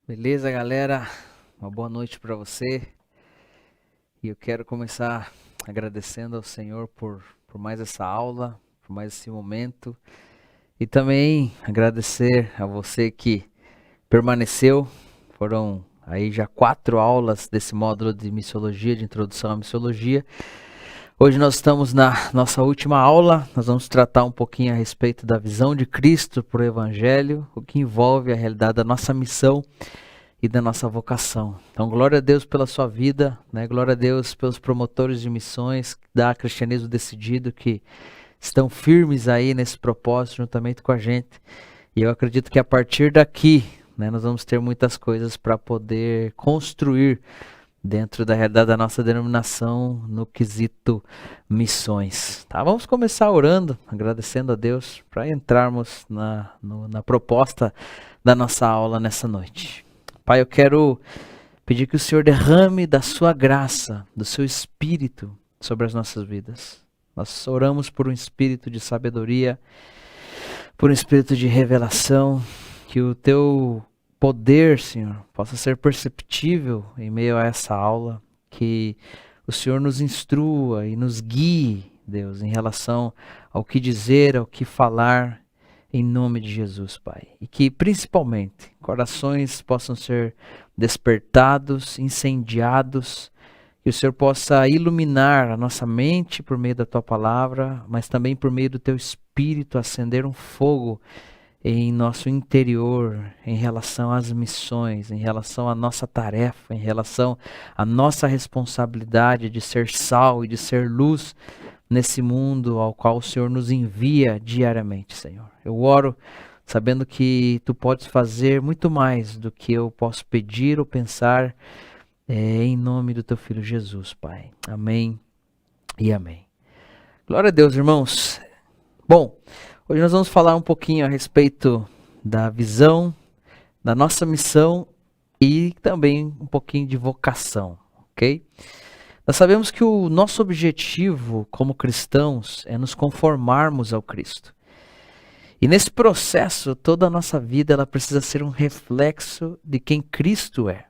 Beleza, galera? Uma boa noite para você. E eu quero começar agradecendo ao Senhor por mais essa aula, por mais esse momento. E também agradecer a você que permaneceu. Foram aí já 4 aulas desse módulo de missiologia, de introdução à missiologia. Hoje nós estamos na nossa última aula. Nós vamos tratar um pouquinho a respeito da visão de Cristo para o Evangelho, o que envolve a realidade da nossa missão e da nossa vocação. Então, glória a Deus pela sua vida, né? Glória a Deus pelos promotores de missões da Cristianismo Decidido que estão firmes aí nesse propósito juntamente com a gente. E eu acredito que a partir daqui, né, nós vamos ter muitas coisas para poder construir dentro da realidade da nossa denominação no quesito missões. Tá? Vamos começar orando, agradecendo a Deus para entrarmos na proposta da nossa aula nessa noite. Pai, eu quero pedir que o Senhor derrame da sua graça, do seu espírito sobre as nossas vidas. Nós oramos por um espírito de sabedoria, por um espírito de revelação, que o teu poder, Senhor, possa ser perceptível em meio a essa aula, que o Senhor nos instrua e nos guie, Deus, em relação ao que dizer, ao que falar, em nome de Jesus, Pai. E que, principalmente, corações possam ser despertados, incendiados, que o Senhor possa iluminar a nossa mente por meio da Tua Palavra, mas também por meio do Teu Espírito, acender um fogo em nosso interior, em relação às missões, em relação à nossa tarefa, em relação à nossa responsabilidade de ser sal e de ser luz nesse mundo ao qual o Senhor nos envia diariamente, Senhor. Eu oro sabendo que Tu podes fazer muito mais do que eu posso pedir ou pensar, em nome do Teu Filho Jesus, Pai. Amém e amém. Glória a Deus, irmãos. Bom, hoje nós vamos falar um pouquinho a respeito da visão, da nossa missão e também um pouquinho de vocação, ok? Nós sabemos que o nosso objetivo como cristãos é nos conformarmos ao Cristo. E nesse processo, toda a nossa vida ela precisa ser um reflexo de quem Cristo é.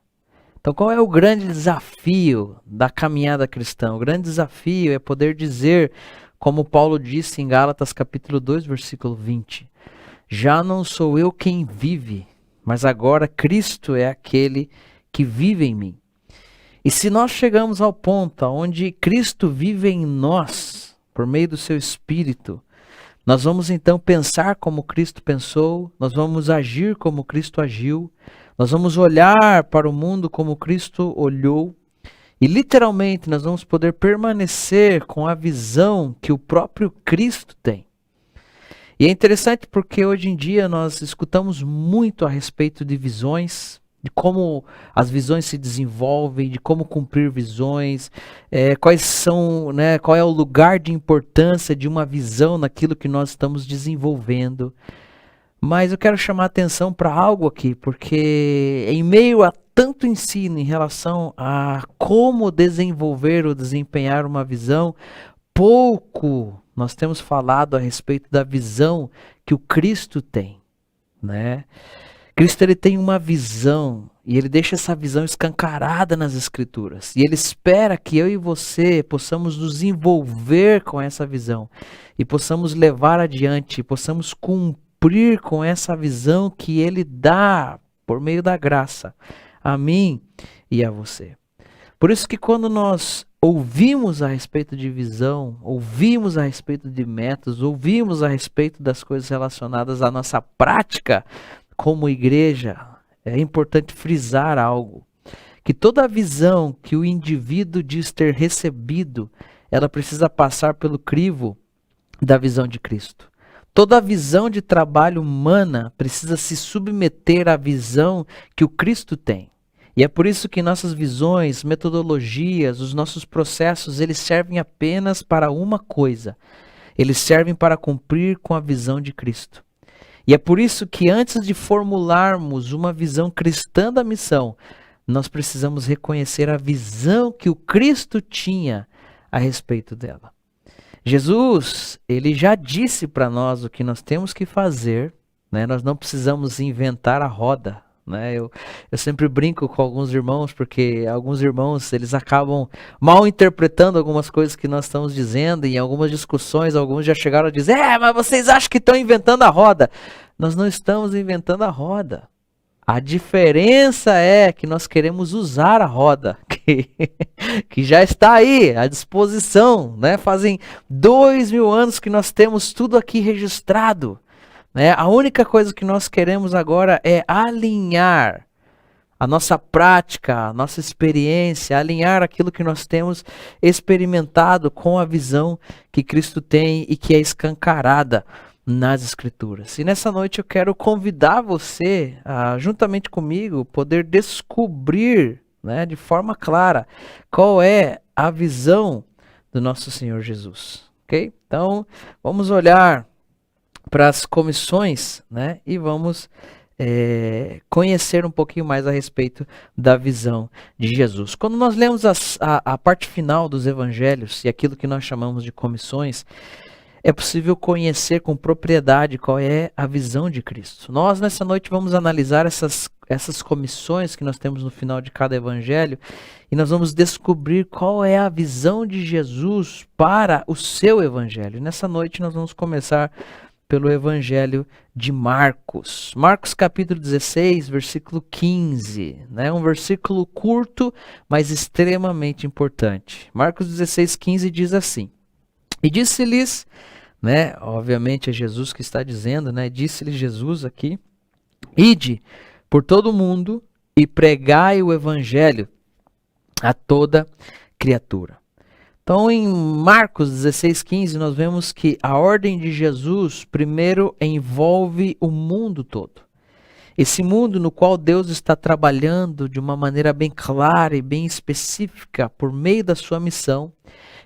Então, qual é o grande desafio da caminhada cristã? O grande desafio é poder dizer, como Paulo disse em Gálatas capítulo 2, versículo 20: já não sou eu quem vive, mas agora Cristo é aquele que vive em mim. E se nós chegamos ao ponto onde Cristo vive em nós, por meio do seu Espírito, nós vamos então pensar como Cristo pensou, nós vamos agir como Cristo agiu, nós vamos olhar para o mundo como Cristo olhou, e literalmente nós vamos poder permanecer com a visão que o próprio Cristo tem. E é interessante porque hoje em dia nós escutamos muito a respeito de visões, de como as visões se desenvolvem, de como cumprir visões, quais são, né, qual é o lugar de importância de uma visão naquilo que nós estamos desenvolvendo. Mas eu quero chamar a atenção para algo aqui, porque em meio a tanto ensino em relação a como desenvolver ou desempenhar uma visão, pouco nós temos falado a respeito da visão que o Cristo tem, né? Cristo ele tem uma visão e ele deixa essa visão escancarada nas Escrituras. E ele espera que eu e você possamos nos envolver com essa visão e possamos levar adiante, possamos cumprir com essa visão que ele dá por meio da graça a mim e a você. Por isso que quando nós ouvimos a respeito de visão, ouvimos a respeito de métodos, ouvimos a respeito das coisas relacionadas à nossa prática como igreja, é importante frisar algo, que toda a visão que o indivíduo diz ter recebido, ela precisa passar pelo crivo da visão de Cristo. Toda a visão de trabalho humana precisa se submeter à visão que o Cristo tem. E é por isso que nossas visões, metodologias, os nossos processos, eles servem apenas para uma coisa. Eles servem para cumprir com a visão de Cristo. E é por isso que antes de formularmos uma visão cristã da missão, nós precisamos reconhecer a visão que o Cristo tinha a respeito dela. Jesus, ele já disse para nós o que nós temos que fazer, né? Nós não precisamos inventar a roda, né? Eu sempre brinco com alguns irmãos, porque alguns irmãos, eles acabam mal interpretando algumas coisas que nós estamos dizendo, e em algumas discussões, alguns já chegaram a dizer, mas vocês acham que estão inventando a roda? Nós não estamos inventando a roda. A diferença é que nós queremos usar a roda, que já está aí à disposição, né? Fazem 2000 anos que nós temos tudo aqui registrado, né? A única coisa que nós queremos agora é alinhar a nossa prática, a nossa experiência, alinhar aquilo que nós temos experimentado com a visão que Cristo tem e que é escancarada nas Escrituras. E nessa noite eu quero convidar você a, juntamente comigo, poder descobrir, né, de forma clara qual é a visão do nosso Senhor Jesus. Ok? Então, vamos olhar para as comissões, né, e vamos conhecer um pouquinho mais a respeito da visão de Jesus. Quando nós lemos a parte final dos evangelhos e aquilo que nós chamamos de comissões, é possível conhecer com propriedade qual é a visão de Cristo. Nós, nessa noite, vamos analisar essas comissões que nós temos no final de cada evangelho e nós vamos descobrir qual é a visão de Jesus para o seu evangelho. Nessa noite, nós vamos começar pelo evangelho de Marcos. Marcos capítulo 16, versículo 15. Né? Um versículo curto, mas extremamente importante. Marcos 16, 15 diz assim: E disse-lhes, né, obviamente é Jesus que está dizendo, né, disse-lhes Jesus aqui, ide por todo o mundo e pregai o evangelho a toda criatura. Então em Marcos 16, 15 nós vemos que a ordem de Jesus primeiro envolve o mundo todo. Esse mundo no qual Deus está trabalhando de uma maneira bem clara e bem específica por meio da sua missão,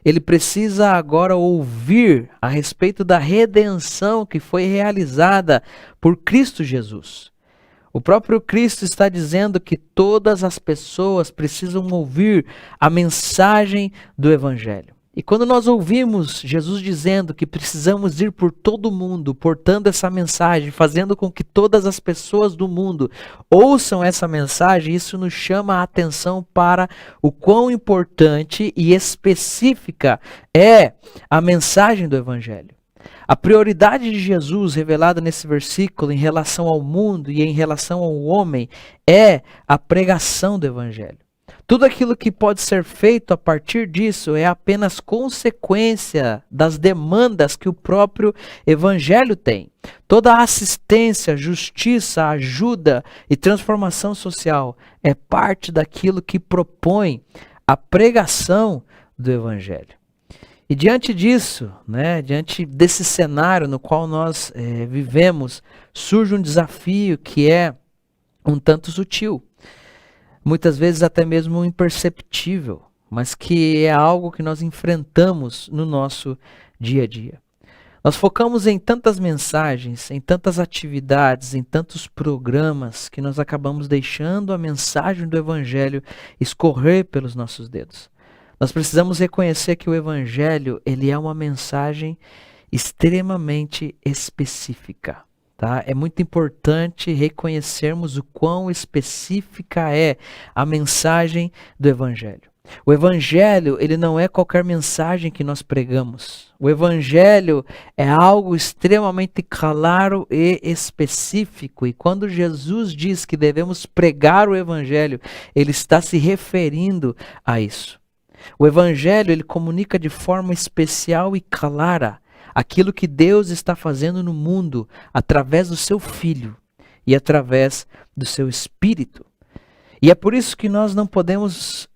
ele precisa agora ouvir a respeito da redenção que foi realizada por Cristo Jesus. O próprio Cristo está dizendo que todas as pessoas precisam ouvir a mensagem do Evangelho. E quando nós ouvimos Jesus dizendo que precisamos ir por todo o mundo, portando essa mensagem, fazendo com que todas as pessoas do mundo ouçam essa mensagem, isso nos chama a atenção para o quão importante e específica é a mensagem do Evangelho. A prioridade de Jesus revelada nesse versículo em relação ao mundo e em relação ao homem é a pregação do Evangelho. Tudo aquilo que pode ser feito a partir disso é apenas consequência das demandas que o próprio Evangelho tem. Toda a assistência, justiça, ajuda e transformação social é parte daquilo que propõe a pregação do Evangelho. E diante disso, né, diante desse cenário no qual nós vivemos, surge um desafio que é um tanto sutil. Muitas vezes até mesmo imperceptível, mas que é algo que nós enfrentamos no nosso dia a dia. Nós focamos em tantas mensagens, em tantas atividades, em tantos programas, que nós acabamos deixando a mensagem do Evangelho escorrer pelos nossos dedos. Nós precisamos reconhecer que o Evangelho, ele é uma mensagem extremamente específica. Tá? É muito importante reconhecermos o quão específica é a mensagem do Evangelho. O Evangelho, ele não é qualquer mensagem que nós pregamos. O Evangelho é algo extremamente claro e específico. E quando Jesus diz que devemos pregar o Evangelho, ele está se referindo a isso. O Evangelho, ele comunica de forma especial e clara aquilo que Deus está fazendo no mundo através do seu Filho e através do seu Espírito. E é por isso que nós não podemos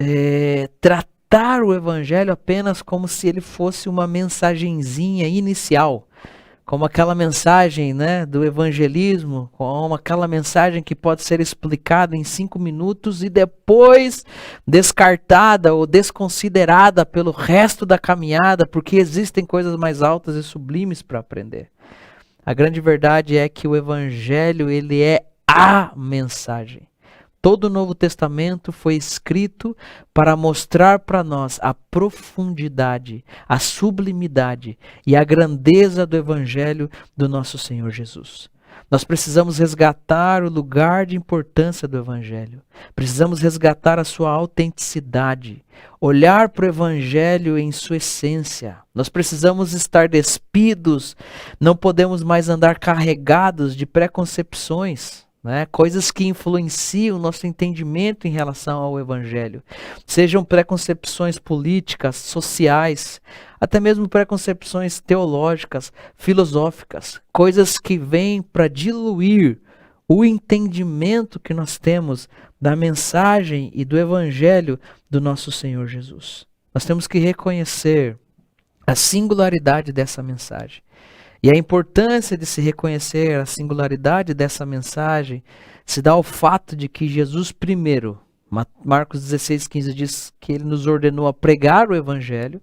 tratar o Evangelho apenas como se ele fosse uma mensagenzinha inicial, como aquela mensagem, né, do evangelismo, como aquela mensagem que pode ser explicada em 5 minutos e depois descartada ou desconsiderada pelo resto da caminhada, porque existem coisas mais altas e sublimes para aprender. A grande verdade é que o Evangelho, ele é a mensagem. Todo o Novo Testamento foi escrito para mostrar para nós a profundidade, a sublimidade e a grandeza do Evangelho do nosso Senhor Jesus. Nós precisamos resgatar o lugar de importância do Evangelho. Precisamos resgatar a sua autenticidade. Olhar para o Evangelho em sua essência. Nós precisamos estar despidos. Não podemos mais andar carregados de preconcepções, né? Coisas que influenciam o nosso entendimento em relação ao Evangelho. Sejam preconcepções políticas, sociais, até mesmo preconcepções teológicas, filosóficas, coisas que vêm para diluir o entendimento que nós temos da mensagem e do Evangelho do nosso Senhor Jesus. Nós temos que reconhecer a singularidade dessa mensagem. E a importância de se reconhecer a singularidade dessa mensagem se dá ao fato de que Jesus primeiro, Marcos 16,15 diz que ele nos ordenou a pregar o Evangelho.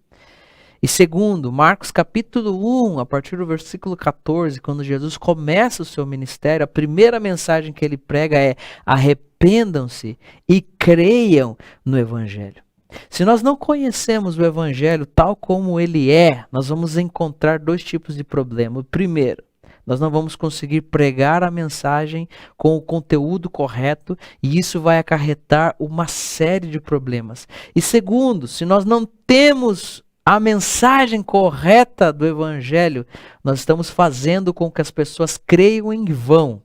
E segundo, Marcos capítulo 1, a partir do versículo 14, quando Jesus começa o seu ministério, a primeira mensagem que ele prega é: arrependam-se e creiam no Evangelho. Se nós não conhecemos o Evangelho tal como ele é, nós vamos encontrar dois tipos de problema. O primeiro, nós não vamos conseguir pregar a mensagem com o conteúdo correto e isso vai acarretar uma série de problemas. E segundo, se nós não temos a mensagem correta do Evangelho, nós estamos fazendo com que as pessoas creiam em vão.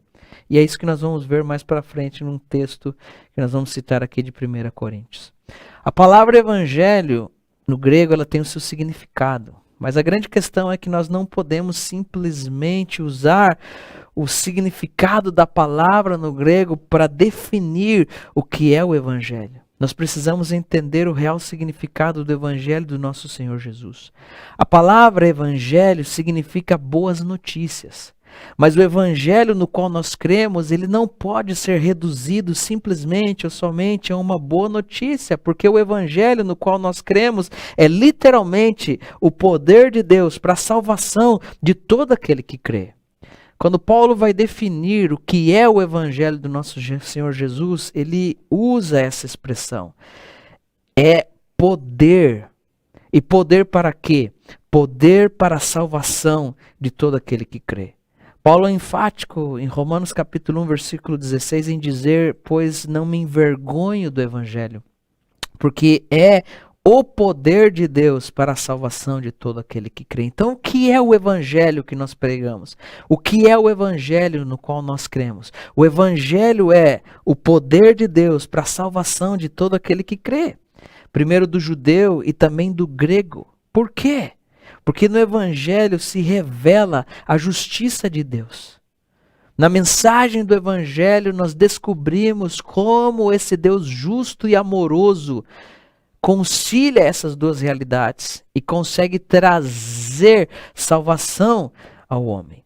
E é isso que nós vamos ver mais para frente num texto que nós vamos citar aqui de 1 Coríntios. A palavra evangelho, no grego, ela tem o seu significado. Mas a grande questão é que nós não podemos simplesmente usar o significado da palavra no grego para definir o que é o evangelho. Nós precisamos entender o real significado do evangelho do nosso Senhor Jesus. A palavra evangelho significa boas notícias. Mas o evangelho no qual nós cremos, ele não pode ser reduzido simplesmente ou somente a uma boa notícia, porque o evangelho no qual nós cremos é literalmente o poder de Deus para a salvação de todo aquele que crê. Quando Paulo vai definir o que é o evangelho do nosso Senhor Jesus, ele usa essa expressão. É poder. E poder para quê? Poder para a salvação de todo aquele que crê. Paulo é enfático em Romanos capítulo 1, versículo 16, em dizer: pois não me envergonho do evangelho, porque é o poder de Deus para a salvação de todo aquele que crê. Então, o que é o evangelho que nós pregamos? O que é o evangelho no qual nós cremos? O evangelho é o poder de Deus para a salvação de todo aquele que crê. Primeiro do judeu e também do grego. Por quê? Porque no evangelho se revela a justiça de Deus. Na mensagem do evangelho nós descobrimos como esse Deus justo e amoroso concilia essas duas realidades e consegue trazer salvação ao homem.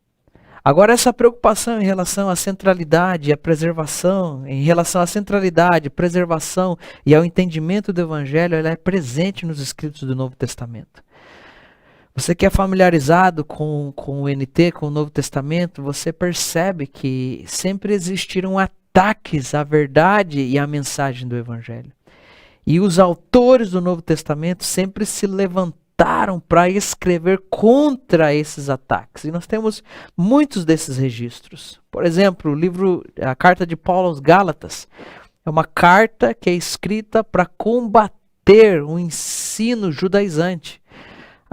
Agora, essa preocupação em relação à centralidade e à preservação, em relação à centralidade, preservação e ao entendimento do evangelho, ela é presente nos escritos do Novo Testamento. Você que é familiarizado com o NT, com o Novo Testamento, você percebe que sempre existiram ataques à verdade e à mensagem do Evangelho. E os autores do Novo Testamento sempre se levantaram para escrever contra esses ataques. E nós temos muitos desses registros. Por exemplo, a carta de Paulo aos Gálatas é uma carta que é escrita para combater o ensino judaizante.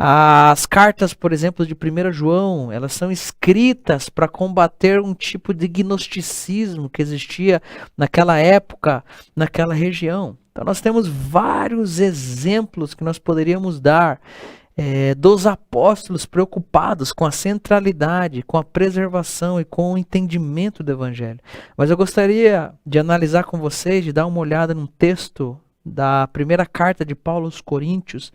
As cartas, por exemplo, de 1 João, elas são escritas para combater um tipo de gnosticismo que existia naquela época, naquela região. Então nós temos vários exemplos que nós poderíamos dar dos apóstolos preocupados com a centralidade, com a preservação e com o entendimento do Evangelho. Mas eu gostaria de analisar com vocês, de dar uma olhada num texto da primeira carta de Paulo aos Coríntios,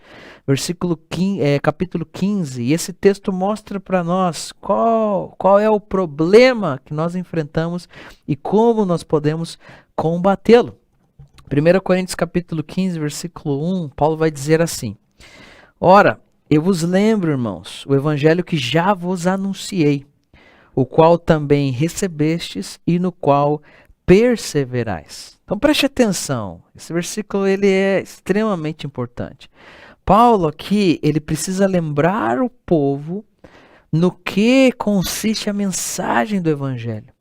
capítulo 15, e esse texto mostra para nós qual é o problema que nós enfrentamos e como nós podemos combatê-lo. 1 Coríntios capítulo 15, versículo 1, Paulo vai dizer assim: ora, eu vos lembro, irmãos, o evangelho que já vos anunciei, o qual também recebestes e no qual perseverais. Então preste atenção, esse versículo ele é extremamente importante. Paulo aqui, ele precisa lembrar o povo no que consiste a mensagem do Evangelho.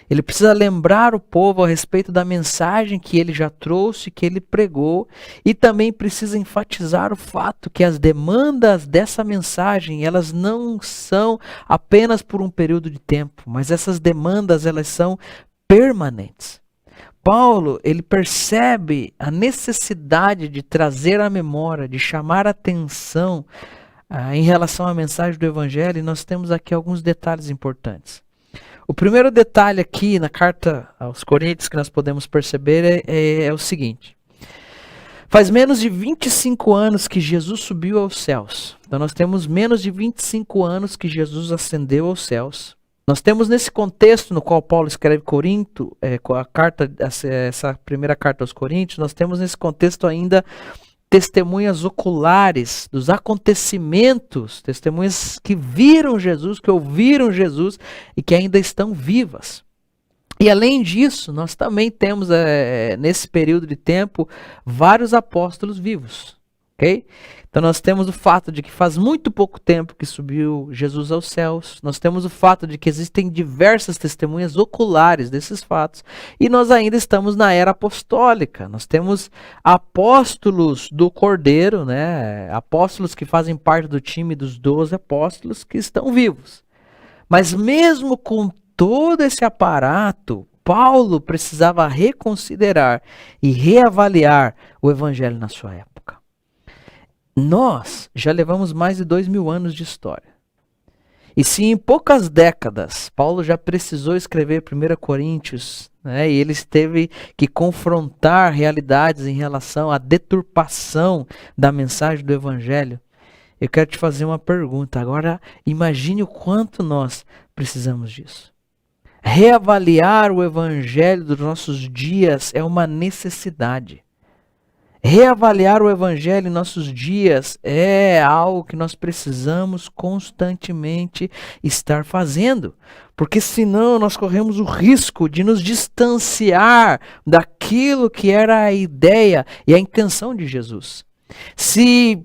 Ele precisa lembrar o povo a respeito da mensagem que ele já trouxe, que ele pregou, e também precisa enfatizar o fato que as demandas dessa mensagem, elas não são apenas por um período de tempo, mas essas demandas, elas são permanentes. Paulo, ele percebe a necessidade de trazer à memória, de chamar a atenção em relação à mensagem do Evangelho, e nós temos aqui alguns detalhes importantes. O primeiro detalhe aqui na carta aos Coríntios que nós podemos perceber é o seguinte. Faz menos de 25 anos que Jesus subiu aos céus. Então nós temos menos de 25 anos que Jesus ascendeu aos céus. Nós temos nesse contexto no qual Paulo escreve Corinto, com a carta, essa primeira carta aos Coríntios, nós temos nesse contexto ainda testemunhas oculares dos acontecimentos, testemunhas que viram Jesus, que ouviram Jesus e que ainda estão vivas. E além disso, nós também temos nesse período de tempo vários apóstolos vivos, ok? Então nós temos o fato de que faz muito pouco tempo que subiu Jesus aos céus, nós temos o fato de que existem diversas testemunhas oculares desses fatos, e nós ainda estamos na era apostólica, nós temos apóstolos do Cordeiro, né? Apóstolos que fazem parte do time dos 12 apóstolos que estão vivos. Mas mesmo com todo esse aparato, Paulo precisava reconsiderar e reavaliar o evangelho na sua época. Nós já levamos mais de 2000 anos de história. E se em poucas décadas Paulo já precisou escrever 1 Coríntios, né, e ele teve que confrontar realidades em relação à deturpação da mensagem do evangelho, eu quero te fazer uma pergunta. Agora, imagine o quanto nós precisamos disso. Reavaliar o evangelho dos nossos dias é uma necessidade. Reavaliar o evangelho em nossos dias é algo que nós precisamos constantemente estar fazendo. Porque senão nós corremos o risco de nos distanciar daquilo que era a ideia e a intenção de Jesus. Se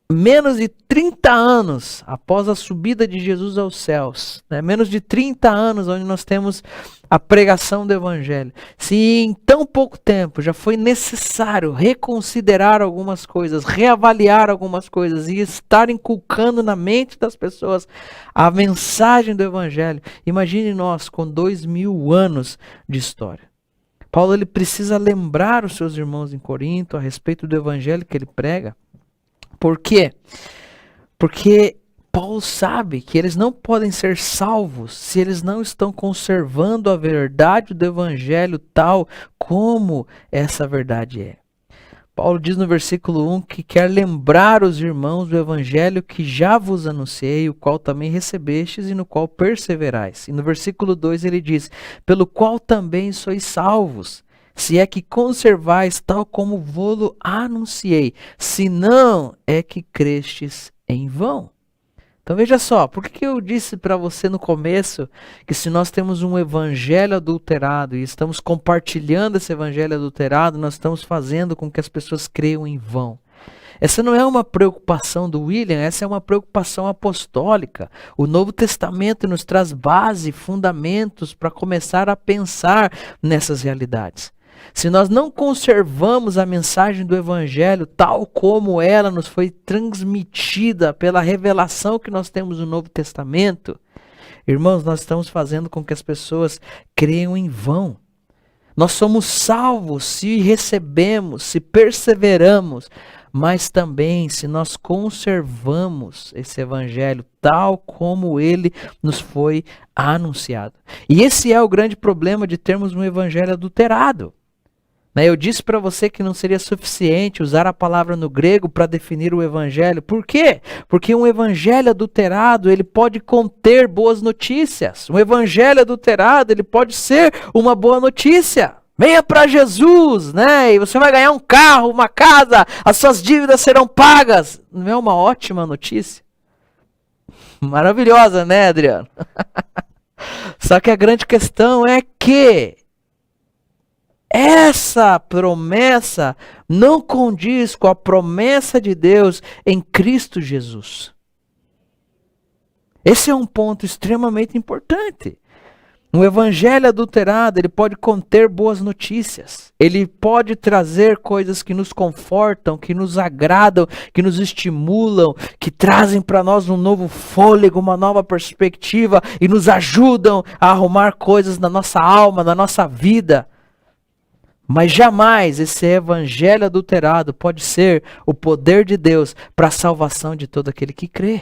menos de 30 anos após a subida de Jesus aos céus, né? Menos de 30 anos onde nós temos a pregação do evangelho, se em tão pouco tempo já foi necessário reconsiderar algumas coisas, reavaliar algumas coisas e estar inculcando na mente das pessoas a mensagem do evangelho, imagine nós com 2000 anos de história. Paulo ele precisa lembrar os seus irmãos em Corinto a respeito do evangelho que ele prega. Por quê? Porque Paulo sabe que eles não podem ser salvos se eles não estão conservando a verdade do evangelho tal como essa verdade é. Paulo diz no versículo 1 que quer lembrar os irmãos do evangelho que já vos anunciei, o qual também recebestes e no qual perseverais. E no versículo 2 ele diz, pelo qual também sois salvos, se é que conservais tal como vô-lo anunciei, se não é que crestes em vão. Então veja só, por que eu disse para você no começo que se nós temos um evangelho adulterado e estamos compartilhando esse evangelho adulterado, nós estamos fazendo com que as pessoas creiam em vão? Essa não é uma preocupação do William, essa é uma preocupação apostólica. O Novo Testamento nos traz base, fundamentos para começar a pensar nessas realidades. Se nós não conservamos a mensagem do evangelho tal como ela nos foi transmitida pela revelação que nós temos no Novo Testamento, irmãos, nós estamos fazendo com que as pessoas creiam em vão. Nós somos salvos se recebemos, se perseveramos, mas também se nós conservamos esse evangelho tal como ele nos foi anunciado. E esse é o grande problema de termos um evangelho adulterado. Eu disse para você que não seria suficiente usar a palavra no grego para definir o evangelho. Por quê? Porque um evangelho adulterado, ele pode conter boas notícias. Um evangelho adulterado, ele pode ser uma boa notícia. Venha para Jesus, né? E você vai ganhar um carro, uma casa, as suas dívidas serão pagas. Não é uma ótima notícia? Maravilhosa, né, Adriano? Só que a grande questão é que essa promessa não condiz com a promessa de Deus em Cristo Jesus. Esse é um ponto extremamente importante. Um evangelho adulterado, ele pode conter boas notícias. Ele pode trazer coisas que nos confortam, que nos agradam, que nos estimulam, que trazem para nós um novo fôlego, uma nova perspectiva e nos ajudam a arrumar coisas na nossa alma, na nossa vida. Mas jamais esse evangelho adulterado pode ser o poder de Deus para a salvação de todo aquele que crê.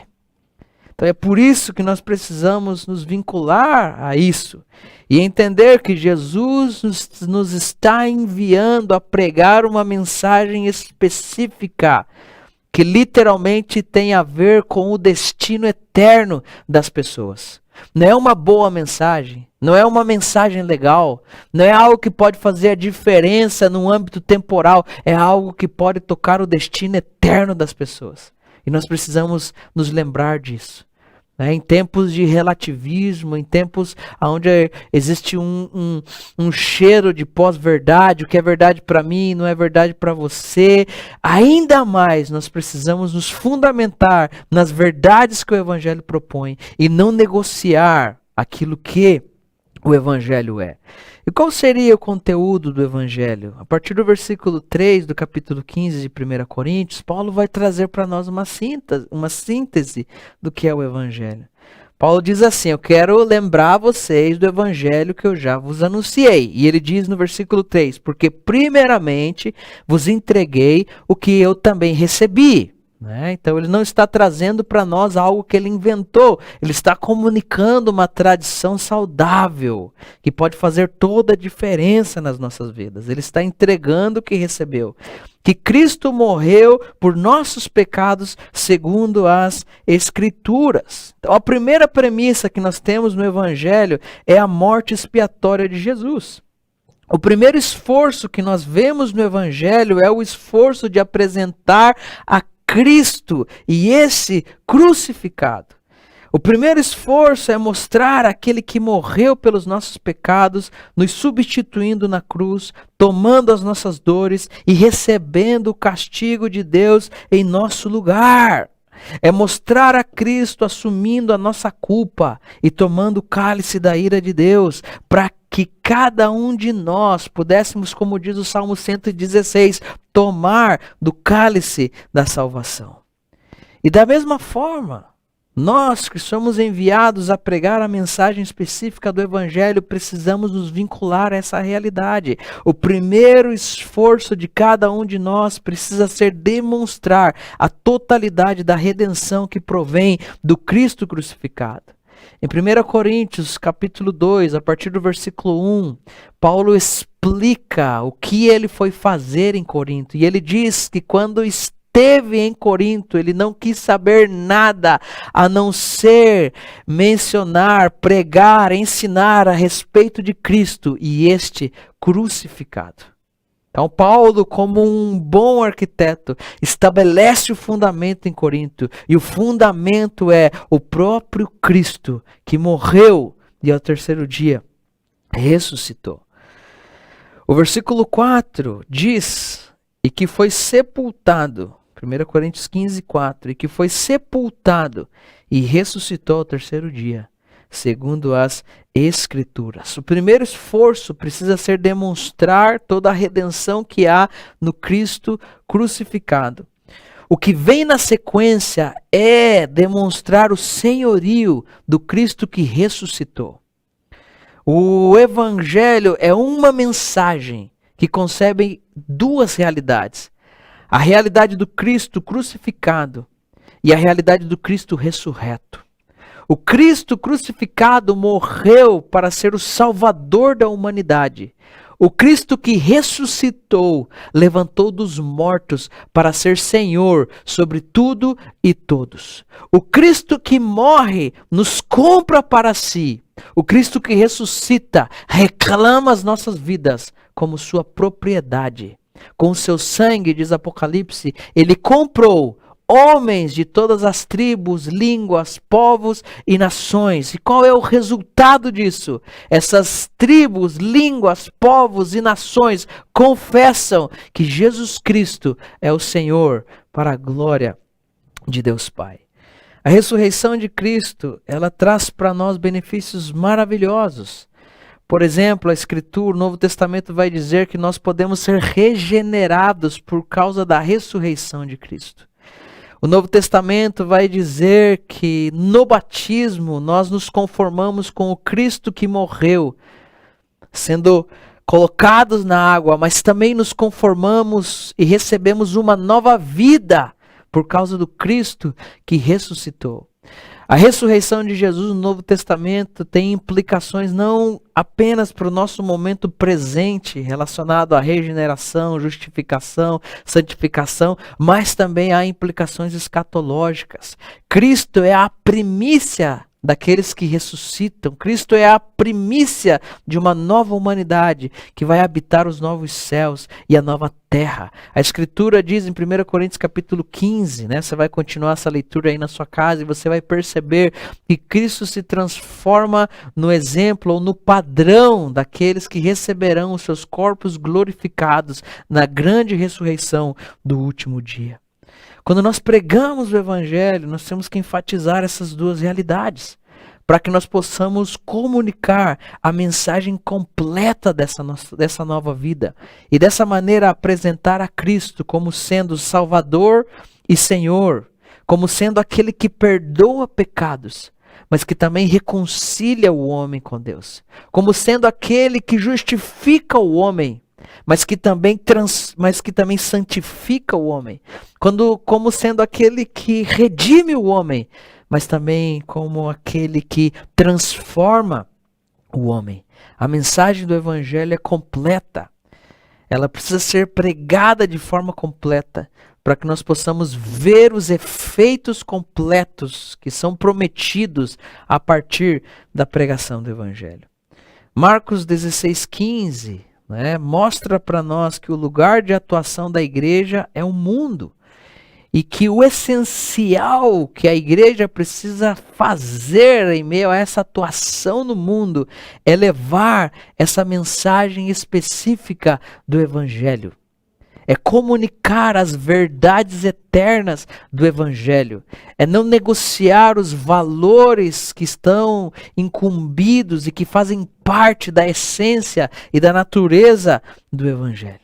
Então é por isso que nós precisamos nos vincular a isso e entender que Jesus nos está enviando a pregar uma mensagem específica que literalmente tem a ver com o destino eterno das pessoas. Não é uma boa mensagem, não é uma mensagem legal, não é algo que pode fazer a diferença no âmbito temporal, é algo que pode tocar o destino eterno das pessoas. E nós precisamos nos lembrar disso. Em tempos de relativismo, em tempos onde existe um cheiro de pós-verdade, o que é verdade para mim não é verdade para você, ainda mais nós precisamos nos fundamentar nas verdades que o Evangelho propõe e não negociar aquilo que o Evangelho é. E qual seria o conteúdo do Evangelho? A partir do versículo 3 do capítulo 15 de 1 Coríntios, Paulo vai trazer para nós uma síntese do que é o Evangelho. Paulo diz assim: eu quero lembrar vocês do Evangelho que eu já vos anunciei. E ele diz no versículo 3, porque primeiramente vos entreguei o que eu também recebi. Então ele não está trazendo para nós algo que ele inventou, ele está comunicando uma tradição saudável, que pode fazer toda a diferença nas nossas vidas. Ele está entregando o que recebeu, que Cristo morreu por nossos pecados segundo as Escrituras. Então a primeira premissa que nós temos no Evangelho é a morte expiatória de Jesus. O primeiro esforço que nós vemos no Evangelho é o esforço de apresentar a Cristo e esse crucificado. O primeiro esforço é mostrar aquele que morreu pelos nossos pecados, nos substituindo na cruz, tomando as nossas dores e recebendo o castigo de Deus em nosso lugar. É mostrar a Cristo assumindo a nossa culpa e tomando o cálice da ira de Deus, para que cada um de nós pudéssemos, como diz o Salmo 116, tomar do cálice da salvação. E da mesma forma, nós que somos enviados a pregar a mensagem específica do Evangelho, precisamos nos vincular a essa realidade. O primeiro esforço de cada um de nós precisa ser demonstrar a totalidade da redenção que provém do Cristo crucificado. Em 1 Coríntios, capítulo 2, a partir do versículo 1, Paulo explica o que ele foi fazer em Corinto. E ele diz que quando esteve em Corinto, ele não quis saber nada a não ser mencionar, pregar, ensinar a respeito de Cristo e este crucificado. Então Paulo, como um bom arquiteto, estabelece o fundamento em Corinto. E o fundamento é o próprio Cristo, que morreu e ao terceiro dia ressuscitou. O versículo 4 diz, e que foi sepultado, 1 Coríntios 15, 4, e que foi sepultado e ressuscitou ao terceiro dia, segundo as Escrituras. O primeiro esforço precisa ser demonstrar toda a redenção que há no Cristo crucificado. O que vem na sequência é demonstrar o senhorio do Cristo que ressuscitou. O Evangelho é uma mensagem que concebe duas realidades. A realidade do Cristo crucificado e a realidade do Cristo ressurreto. O Cristo crucificado morreu para ser o Salvador da humanidade. O Cristo que ressuscitou, levantou dos mortos para ser Senhor sobre tudo e todos. O Cristo que morre nos compra para si. O Cristo que ressuscita reclama as nossas vidas como sua propriedade. Com o seu sangue, diz Apocalipse, ele comprou homens de todas as tribos, línguas, povos e nações. E qual é o resultado disso? Essas tribos, línguas, povos e nações confessam que Jesus Cristo é o Senhor para a glória de Deus Pai. A ressurreição de Cristo, ela traz para nós benefícios maravilhosos. Por exemplo, a Escritura, o Novo Testamento vai dizer que nós podemos ser regenerados por causa da ressurreição de Cristo. O Novo Testamento vai dizer que no batismo nós nos conformamos com o Cristo que morreu, sendo colocados na água, mas também nos conformamos e recebemos uma nova vida por causa do Cristo que ressuscitou. A ressurreição de Jesus no Novo Testamento tem implicações não apenas para o nosso momento presente, relacionado à regeneração, justificação, santificação, mas também há implicações escatológicas. Cristo é a primícia daqueles que ressuscitam. Cristo é a primícia de uma nova humanidade que vai habitar os novos céus e a nova terra. A Escritura diz em 1 Coríntios capítulo 15, né? Você vai continuar essa leitura aí na sua casa e você vai perceber que Cristo se transforma no exemplo ou no padrão daqueles que receberão os seus corpos glorificados na grande ressurreição do último dia. Quando nós pregamos o Evangelho, nós temos que enfatizar essas duas realidades, para que nós possamos comunicar a mensagem completa dessa nova vida. E dessa maneira apresentar a Cristo como sendo Salvador e Senhor, como sendo aquele que perdoa pecados, mas que também reconcilia o homem com Deus, como sendo aquele que justifica o homem, mas que também santifica o homem, como sendo aquele que redime o homem, mas também como aquele que transforma o homem. A mensagem do Evangelho é completa. Ela precisa ser pregada de forma completa, para que nós possamos ver os efeitos completos que são prometidos a partir da pregação do Evangelho. Marcos 16:15, mostra para nós que o lugar de atuação da igreja é o mundo. E que o essencial que a igreja precisa fazer em meio a essa atuação no mundo é levar essa mensagem específica do Evangelho. É comunicar as verdades eternas do Evangelho. É não negociar os valores que estão incumbidos e que fazem parte da essência e da natureza do Evangelho.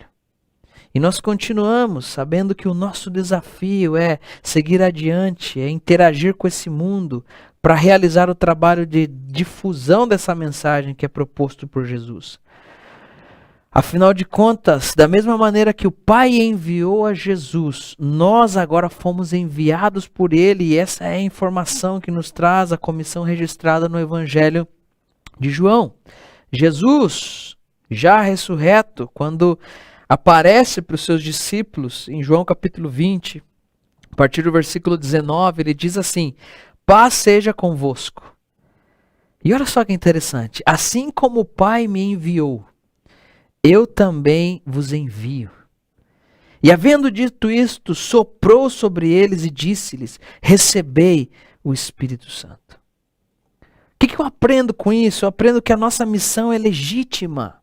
E nós continuamos sabendo que o nosso desafio é seguir adiante, é interagir com esse mundo para realizar o trabalho de difusão dessa mensagem que é proposto por Jesus. Afinal de contas, da mesma maneira que o Pai enviou a Jesus, nós agora fomos enviados por Ele, e essa é a informação que nos traz a comissão registrada no Evangelho de João. Jesus, já ressurreto, quando aparece para os seus discípulos, em João capítulo 20, a partir do versículo 19, ele diz assim: paz seja convosco. E olha só que interessante, assim como o Pai me enviou, eu também vos envio. E havendo dito isto, soprou sobre eles e disse-lhes: recebei o Espírito Santo. O que eu aprendo com isso? Eu aprendo que a nossa missão é legítima.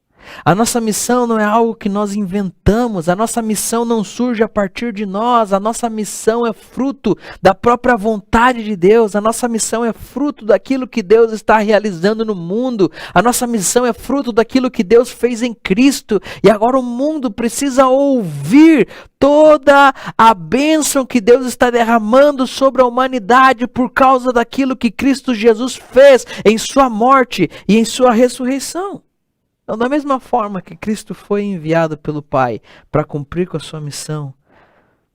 A nossa missão não é algo que nós inventamos, a nossa missão não surge a partir de nós, a nossa missão é fruto da própria vontade de Deus, a nossa missão é fruto daquilo que Deus está realizando no mundo, a nossa missão é fruto daquilo que Deus fez em Cristo, e agora o mundo precisa ouvir toda a bênção que Deus está derramando sobre a humanidade por causa daquilo que Cristo Jesus fez em sua morte e em sua ressurreição. Então, da mesma forma que Cristo foi enviado pelo Pai para cumprir com a sua missão,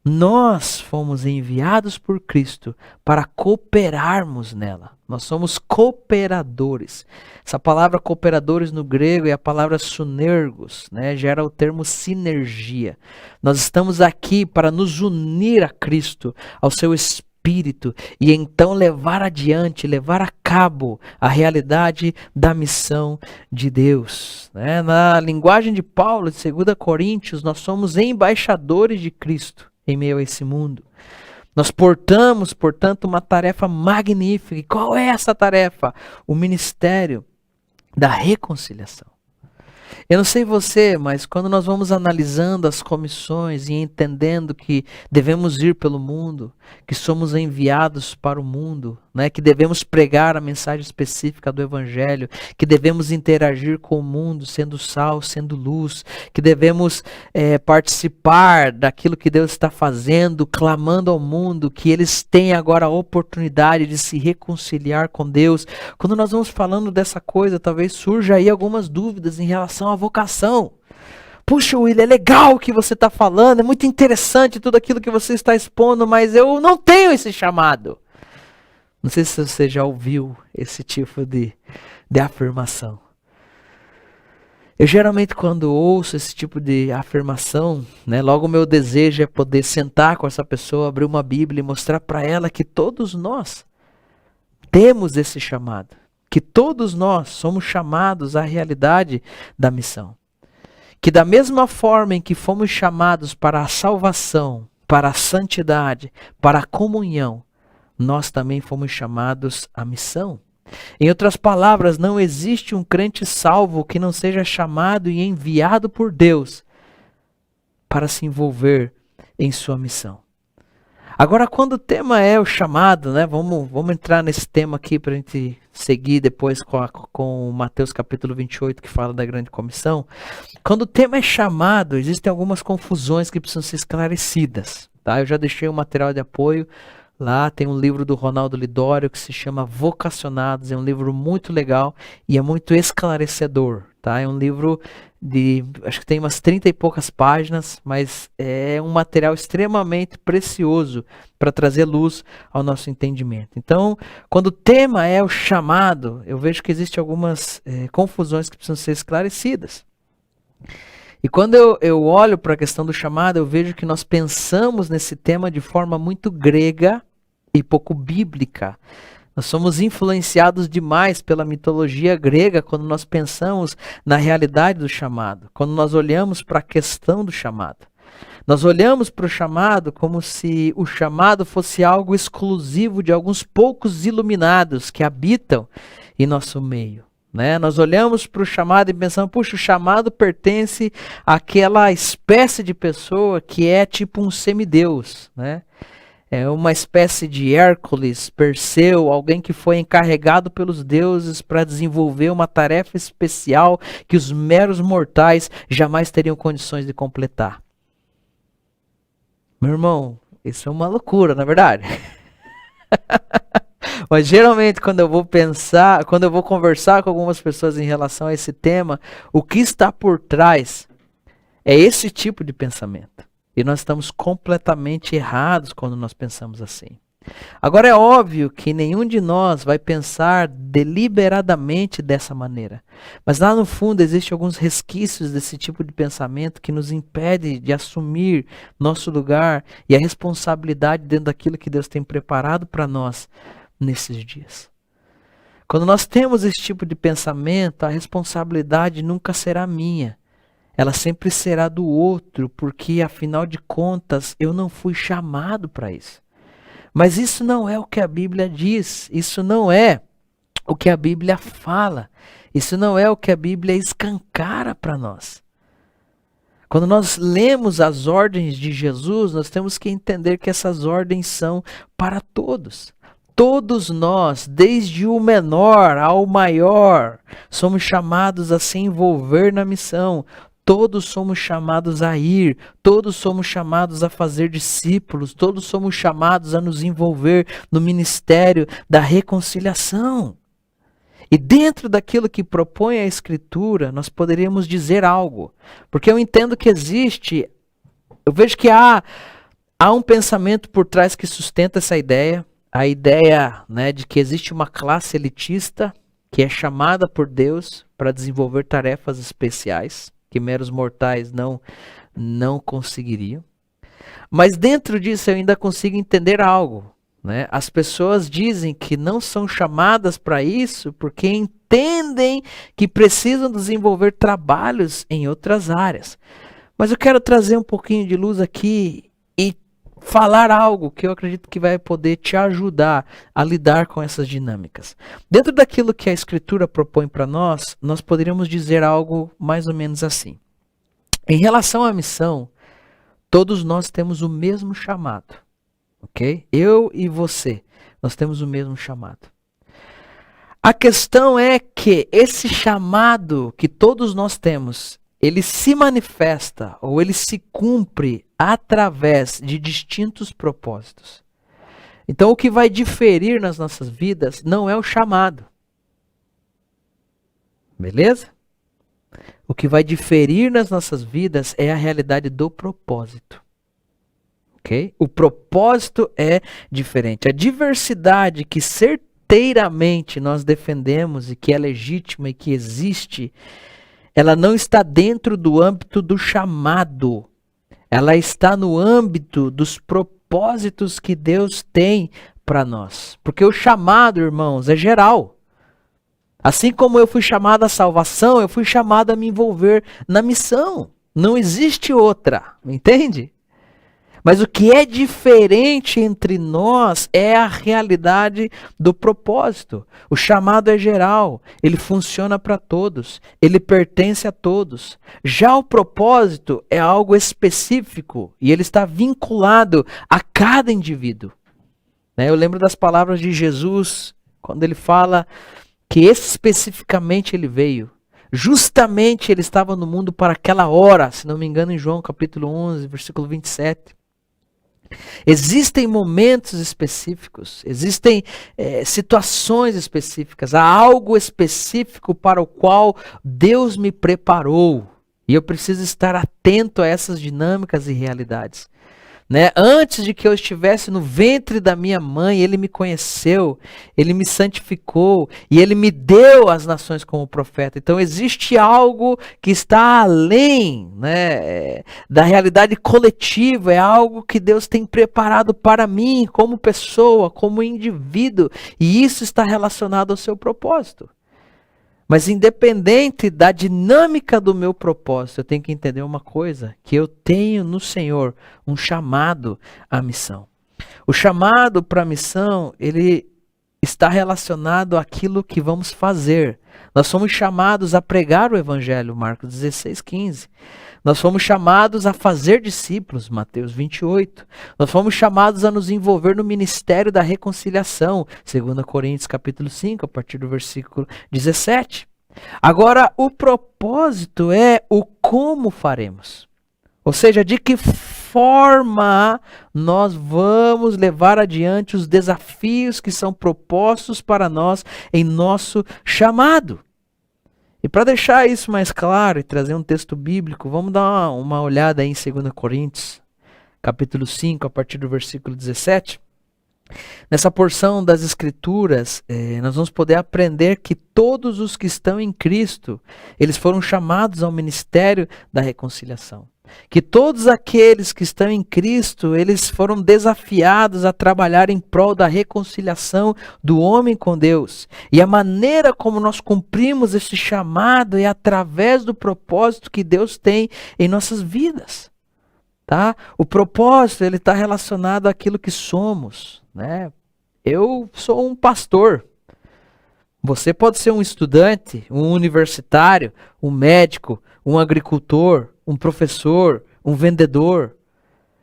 nós fomos enviados por Cristo para cooperarmos nela. Nós somos cooperadores. Essa palavra cooperadores no grego é a palavra sunergos, gera o termo sinergia. Nós estamos aqui para nos unir a Cristo, ao seu Espírito, e então levar adiante, levar a cabo a realidade da missão de Deus. Na linguagem de Paulo, de 2 Coríntios, nós somos embaixadores de Cristo em meio a esse mundo. Nós portamos, portanto, uma tarefa magnífica. E qual é essa tarefa? O ministério da reconciliação. Eu não sei você, mas quando nós vamos analisando as comissões e entendendo que devemos ir pelo mundo, que somos enviados para o mundo, né, que devemos pregar a mensagem específica do Evangelho, que devemos interagir com o mundo, sendo sal, sendo luz, que devemos participar daquilo que Deus está fazendo, clamando ao mundo, que eles têm agora a oportunidade de se reconciliar com Deus. Quando nós vamos falando dessa coisa, talvez surja aí algumas dúvidas em relação à vocação. Puxa, William, é legal o que você está falando, é muito interessante tudo aquilo que você está expondo, mas eu não tenho esse chamado. Não sei se você já ouviu esse tipo de afirmação. Eu geralmente quando ouço esse tipo de afirmação, né, logo o meu desejo é poder sentar com essa pessoa, abrir uma Bíblia e mostrar para ela que todos nós temos esse chamado. Que todos nós somos chamados à realidade da missão. Que da mesma forma em que fomos chamados para a salvação, para a santidade, para a comunhão, nós também fomos chamados à missão. Em outras palavras, não existe um crente salvo que não seja chamado e enviado por Deus para se envolver em sua missão. Agora, quando o tema é o chamado, né? Vamos entrar nesse tema aqui para a gente seguir depois com Mateus capítulo 28, que fala da grande comissão. Quando o tema é chamado, existem algumas confusões que precisam ser esclarecidas. Tá? Eu já deixei um material de apoio. Lá tem um livro do Ronaldo Lidório que se chama Vocacionados. É um livro muito legal e é muito esclarecedor. Tá? É um livro acho que tem umas 30 e poucas páginas, mas é um material extremamente precioso para trazer luz ao nosso entendimento. Então, quando o tema é o chamado, eu vejo que existem algumas confusões que precisam ser esclarecidas. E quando eu olho para a questão do chamado, eu vejo que nós pensamos nesse tema de forma muito grega e pouco bíblica. Nós somos influenciados demais pela mitologia grega quando nós pensamos na realidade do chamado, quando nós olhamos para a questão do chamado. Nós olhamos para o chamado como se o chamado fosse algo exclusivo de alguns poucos iluminados que habitam em nosso meio. Né? Nós olhamos para o chamado e pensamos, puxa, o chamado pertence àquela espécie de pessoa que é tipo um semideus, né? É uma espécie de Hércules, Perseu, alguém que foi encarregado pelos deuses para desenvolver uma tarefa especial que os meros mortais jamais teriam condições de completar. Meu irmão, isso é uma loucura, não é verdade? Mas geralmente quando eu vou conversar com algumas pessoas em relação a esse tema, o que está por trás é esse tipo de pensamento. E nós estamos completamente errados quando nós pensamos assim. Agora é óbvio que nenhum de nós vai pensar deliberadamente dessa maneira. Mas lá no fundo existem alguns resquícios desse tipo de pensamento que nos impede de assumir nosso lugar e a responsabilidade dentro daquilo que Deus tem preparado para nós nesses dias. Quando nós temos esse tipo de pensamento, a responsabilidade nunca será minha. Ela sempre será do outro, porque afinal de contas eu não fui chamado para isso. Mas isso não é o que a Bíblia diz, isso não é o que a Bíblia fala, isso não é o que a Bíblia escancara para nós. Quando nós lemos as ordens de Jesus, nós temos que entender que essas ordens são para todos. Todos nós, desde o menor ao maior, somos chamados a se envolver na missão. Todos somos chamados a ir, todos somos chamados a fazer discípulos, todos somos chamados a nos envolver no ministério da reconciliação. E dentro daquilo que propõe a Escritura, nós poderíamos dizer algo. Porque eu entendo que eu vejo que há um pensamento por trás que sustenta essa ideia. A ideia, né, de que existe uma classe elitista que é chamada por Deus para desenvolver tarefas especiais que meros mortais não conseguiriam. Mas dentro disso eu ainda consigo entender algo. Né? As pessoas dizem que não são chamadas para isso porque entendem que precisam desenvolver trabalhos em outras áreas. Mas eu quero trazer um pouquinho de luz aqui e falar algo que eu acredito que vai poder te ajudar a lidar com essas dinâmicas. Dentro daquilo que a Escritura propõe para nós, nós poderíamos dizer algo mais ou menos assim. Em relação à missão, todos nós temos o mesmo chamado, ok? Eu e você, nós temos o mesmo chamado. A questão é que esse chamado que todos nós temos, ele se manifesta ou ele se cumpre através de distintos propósitos. Então, o que vai diferir nas nossas vidas não é o chamado. Beleza? O que vai diferir nas nossas vidas é a realidade do propósito. Ok? O propósito é diferente. A diversidade que certeiramente nós defendemos e que é legítima e que existe, ela não está dentro do âmbito do chamado. Ela está no âmbito dos propósitos que Deus tem para nós. Porque o chamado, irmãos, é geral. Assim como eu fui chamado à salvação, eu fui chamado a me envolver na missão. Não existe outra, entende? Mas o que é diferente entre nós é a realidade do propósito. O chamado é geral, ele funciona para todos, ele pertence a todos. Já o propósito é algo específico e ele está vinculado a cada indivíduo. Eu lembro das palavras de Jesus, quando ele fala que especificamente ele veio. Justamente ele estava no mundo para aquela hora, se não me engano, em João capítulo 11, versículo 27. Existem momentos específicos, existem situações específicas, há algo específico para o qual Deus me preparou. E eu preciso estar atento a essas dinâmicas e realidades. Antes de que eu estivesse no ventre da minha mãe, Ele me conheceu, Ele me santificou e Ele me deu as nações como profeta. Então existe algo que está além da realidade coletiva, é algo que Deus tem preparado para mim como pessoa, como indivíduo, e isso está relacionado ao seu propósito. Mas independente da dinâmica do meu propósito, eu tenho que entender uma coisa, que eu tenho no Senhor um chamado à missão. O chamado para a missão, ele está relacionado àquilo que vamos fazer. Nós somos chamados a pregar o Evangelho, Marcos 16:15. Nós fomos chamados a fazer discípulos, Mateus 28. Nós fomos chamados a nos envolver no ministério da reconciliação, 2 Coríntios capítulo 5, a partir do versículo 17. Agora, o propósito é o como faremos. Ou seja, de que forma nós vamos levar adiante os desafios que são propostos para nós em nosso chamado. E para deixar isso mais claro e trazer um texto bíblico, vamos dar uma olhada aí em 2 Coríntios, capítulo 5, a partir do versículo 17. Nessa porção das Escrituras, nós vamos poder aprender que todos os que estão em Cristo, eles foram chamados ao ministério da reconciliação. Que todos aqueles que estão em Cristo, eles foram desafiados a trabalhar em prol da reconciliação do homem com Deus. E a maneira como nós cumprimos esse chamado é através do propósito que Deus tem em nossas vidas. Tá? O propósito ele está relacionado àquilo que somos. Eu sou um pastor. Você pode ser um estudante, um universitário, um médico, um agricultor, um professor, um vendedor.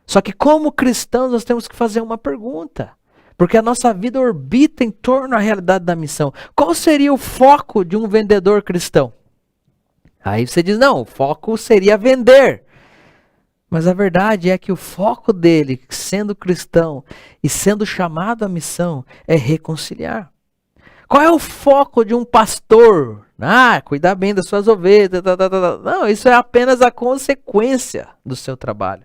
Só que como cristãos nós temos que fazer uma pergunta. Porque a nossa vida orbita em torno da realidade da missão. Qual seria o foco de um vendedor cristão? Aí você diz, não, o foco seria vender. Mas a verdade é que o foco dele, sendo cristão e sendo chamado à missão, é reconciliar. Qual é o foco de um pastor? Cuidar bem das suas ovelhas. Não, isso é apenas a consequência do seu trabalho.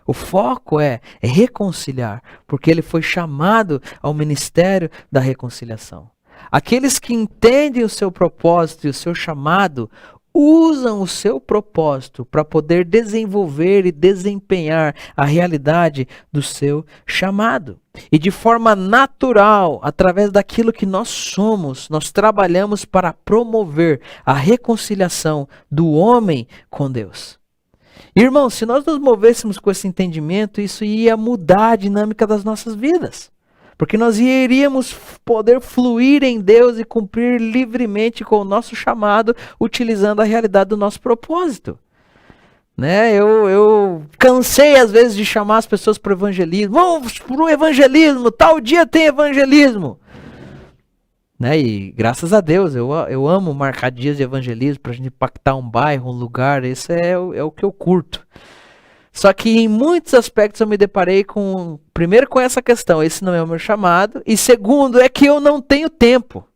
O foco é reconciliar, porque ele foi chamado ao ministério da reconciliação. Aqueles que entendem o seu propósito e o seu chamado, usam o seu propósito para poder desenvolver e desempenhar a realidade do seu chamado. E de forma natural, através daquilo que nós somos, nós trabalhamos para promover a reconciliação do homem com Deus. Irmãos, se nós nos movêssemos com esse entendimento, isso ia mudar a dinâmica das nossas vidas. Porque nós iríamos poder fluir em Deus e cumprir livremente com o nosso chamado, utilizando a realidade do nosso propósito. Né? Eu cansei às vezes de chamar as pessoas para o evangelismo. Vamos para o evangelismo, tal dia tem evangelismo. Né? E graças a Deus, eu amo marcar dias de evangelismo para a gente impactar um bairro, um lugar. Isso é o que eu curto. Só que em muitos aspectos eu me deparei com, primeiro com essa questão, esse não é o meu chamado, e segundo é que eu não tenho tempo.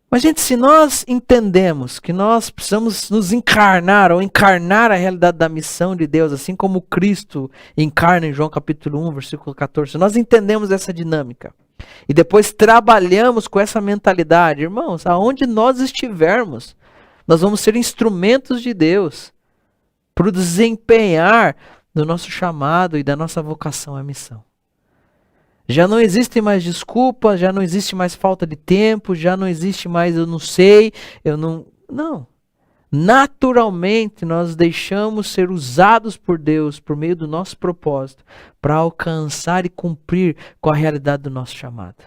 Mas gente, se nós entendemos que nós precisamos nos encarnar, ou encarnar a realidade da missão de Deus, assim como Cristo encarna em João capítulo 1, versículo 14, se nós entendemos essa dinâmica, e depois trabalhamos com essa mentalidade, irmãos, aonde nós estivermos, nós vamos ser instrumentos de Deus, para o desempenhar do nosso chamado e da nossa vocação à missão. Já não existe mais desculpa, já não existe mais falta de tempo, já não existe mais eu não sei, eu não... Não. Naturalmente nós deixamos ser usados por Deus por meio do nosso propósito para alcançar e cumprir com a realidade do nosso chamado.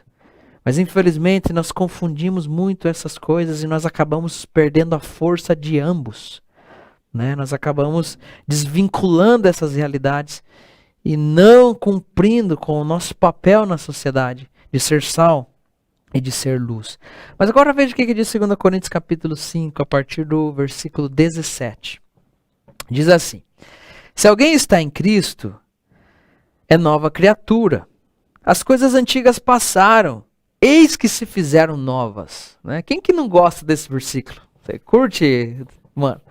Mas infelizmente nós confundimos muito essas coisas e nós acabamos perdendo a força de ambos. Né? Nós acabamos desvinculando essas realidades e não cumprindo com o nosso papel na sociedade de ser sal e de ser luz. Mas agora veja o que diz 2 Coríntios capítulo 5, a partir do versículo 17. Diz assim: se alguém está em Cristo, é nova criatura. As coisas antigas passaram, eis que se fizeram novas. Né? Quem que não gosta desse versículo? Você curte, mano?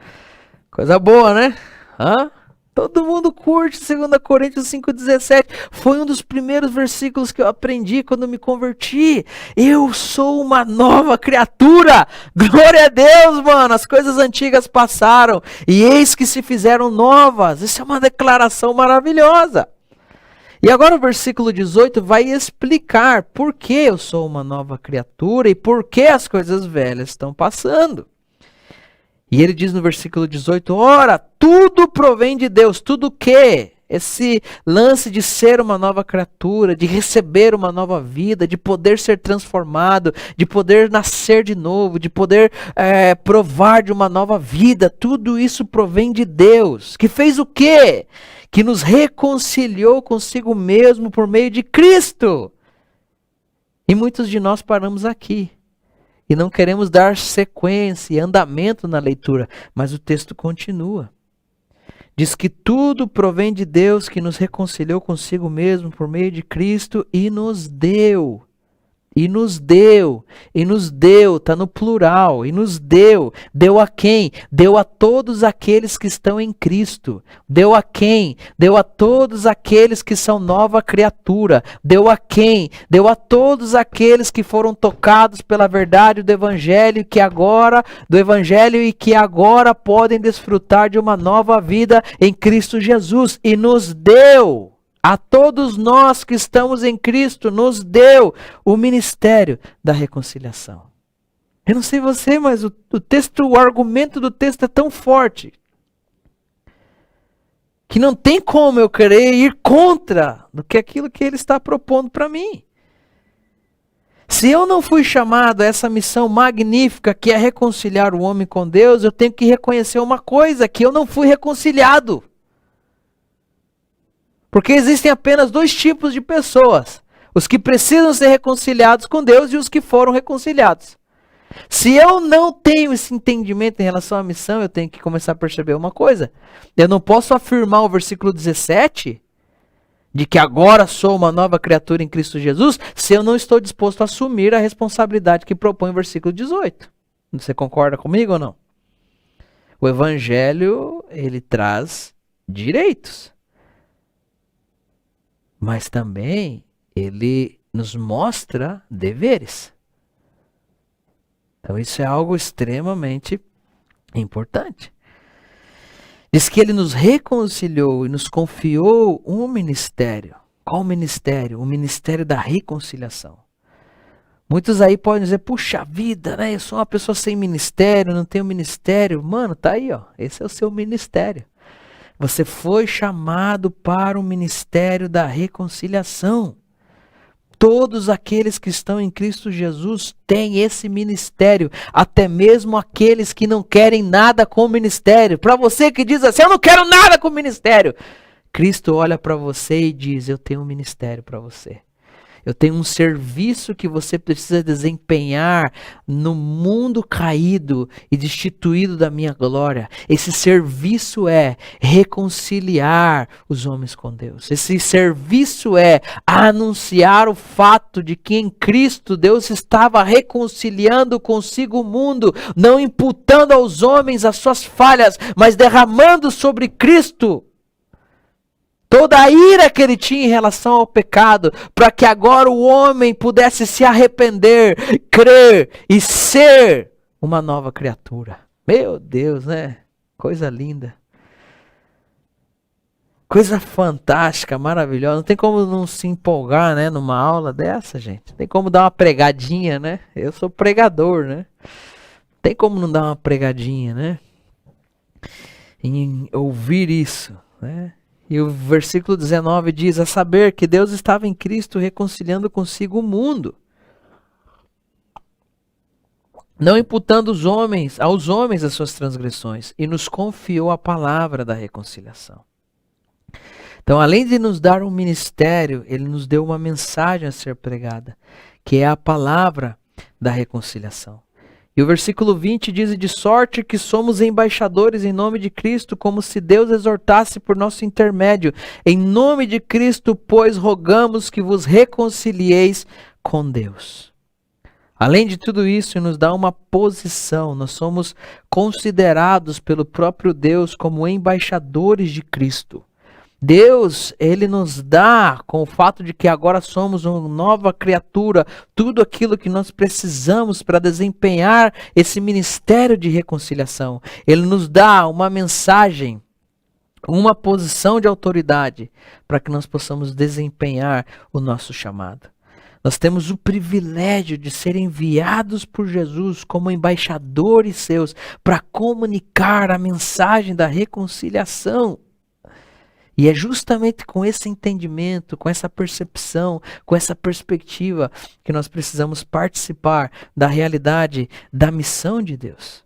Coisa boa, né? Hã? Todo mundo curte 2 Coríntios 5,17. Foi um dos primeiros versículos que eu aprendi quando me converti. Eu sou uma nova criatura. Glória a Deus, mano. As coisas antigas passaram e eis que se fizeram novas. Isso é uma declaração maravilhosa. E agora o versículo 18 vai explicar por que eu sou uma nova criatura e por que as coisas velhas estão passando. E ele diz no versículo 18, ora, tudo provém de Deus, tudo o quê? Esse lance de ser uma nova criatura, de receber uma nova vida, de poder ser transformado, de poder nascer de novo, de poder provar de uma nova vida, tudo isso provém de Deus. Que fez o quê? Que nos reconciliou consigo mesmo por meio de Cristo. E muitos de nós paramos aqui. E não queremos dar sequência e andamento na leitura, mas o texto continua. Diz que tudo provém de Deus que nos reconciliou consigo mesmo por meio de Cristo e nos deu. E nos deu, está no plural, e nos deu. Deu a quem? Deu a todos aqueles que estão em Cristo. Deu a quem? Deu a todos aqueles que são nova criatura. Deu a quem? Deu a todos aqueles que foram tocados pela verdade do Evangelho, e que agora podem desfrutar de uma nova vida em Cristo Jesus. E nos deu. A todos nós que estamos em Cristo, nos deu o ministério da reconciliação. Eu não sei você, mas o argumento do texto é tão forte que não tem como eu querer ir contra do que aquilo que ele está propondo para mim. Se eu não fui chamado a essa missão magnífica que é reconciliar o homem com Deus, eu tenho que reconhecer uma coisa, que eu não fui reconciliado. Porque existem apenas dois tipos de pessoas. Os que precisam ser reconciliados com Deus e os que foram reconciliados. Se eu não tenho esse entendimento em relação à missão, eu tenho que começar a perceber uma coisa. Eu não posso afirmar o versículo 17, de que agora sou uma nova criatura em Cristo Jesus, se eu não estou disposto a assumir a responsabilidade que propõe o versículo 18. Você concorda comigo ou não? O Evangelho, ele traz direitos. Mas também ele nos mostra deveres. Então isso é algo extremamente importante. Diz que ele nos reconciliou e nos confiou um ministério. Qual ministério? O ministério da reconciliação. Muitos aí podem dizer, puxa vida, né? Eu sou uma pessoa sem ministério, não tenho ministério. Mano, tá aí, ó. Esse é o seu ministério. Você foi chamado para o ministério da reconciliação. Todos aqueles que estão em Cristo Jesus têm esse ministério, até mesmo aqueles que não querem nada com o ministério. Para você que diz assim, eu não quero nada com o ministério, Cristo olha para você e diz, eu tenho um ministério para você. Eu tenho um serviço que você precisa desempenhar no mundo caído e destituído da minha glória. Esse serviço é reconciliar os homens com Deus. Esse serviço é anunciar o fato de que em Cristo Deus estava reconciliando consigo o mundo, não imputando aos homens as suas falhas, mas derramando sobre Cristo toda a ira que ele tinha em relação ao pecado, para que agora o homem pudesse se arrepender, crer e ser uma nova criatura. Meu Deus, né? Coisa linda. Coisa fantástica, maravilhosa. Não tem como não se empolgar, né, numa aula dessa, gente. Tem como dar uma pregadinha, né? Eu sou pregador, né? Tem como não dar uma pregadinha, né? Em ouvir isso, né? E o versículo 19 diz, a saber que Deus estava em Cristo reconciliando consigo o mundo, não imputando aos homens as suas transgressões, e nos confiou a palavra da reconciliação. Então, além de nos dar um ministério, ele nos deu uma mensagem a ser pregada, que é a palavra da reconciliação. E o versículo 20 diz, de sorte que somos embaixadores em nome de Cristo, como se Deus exortasse por nosso intermédio. Em nome de Cristo, pois, rogamos que vos reconcilieis com Deus. Além de tudo isso, nos dá uma posição. Nós somos considerados pelo próprio Deus como embaixadores de Cristo. Deus, ele nos dá, com o fato de que agora somos uma nova criatura, tudo aquilo que nós precisamos para desempenhar esse ministério de reconciliação. Ele nos dá uma mensagem, uma posição de autoridade, para que nós possamos desempenhar o nosso chamado. Nós temos o privilégio de ser enviados por Jesus como embaixadores seus, para comunicar a mensagem da reconciliação. E é justamente com esse entendimento, com essa percepção, com essa perspectiva que nós precisamos participar da realidade da missão de Deus.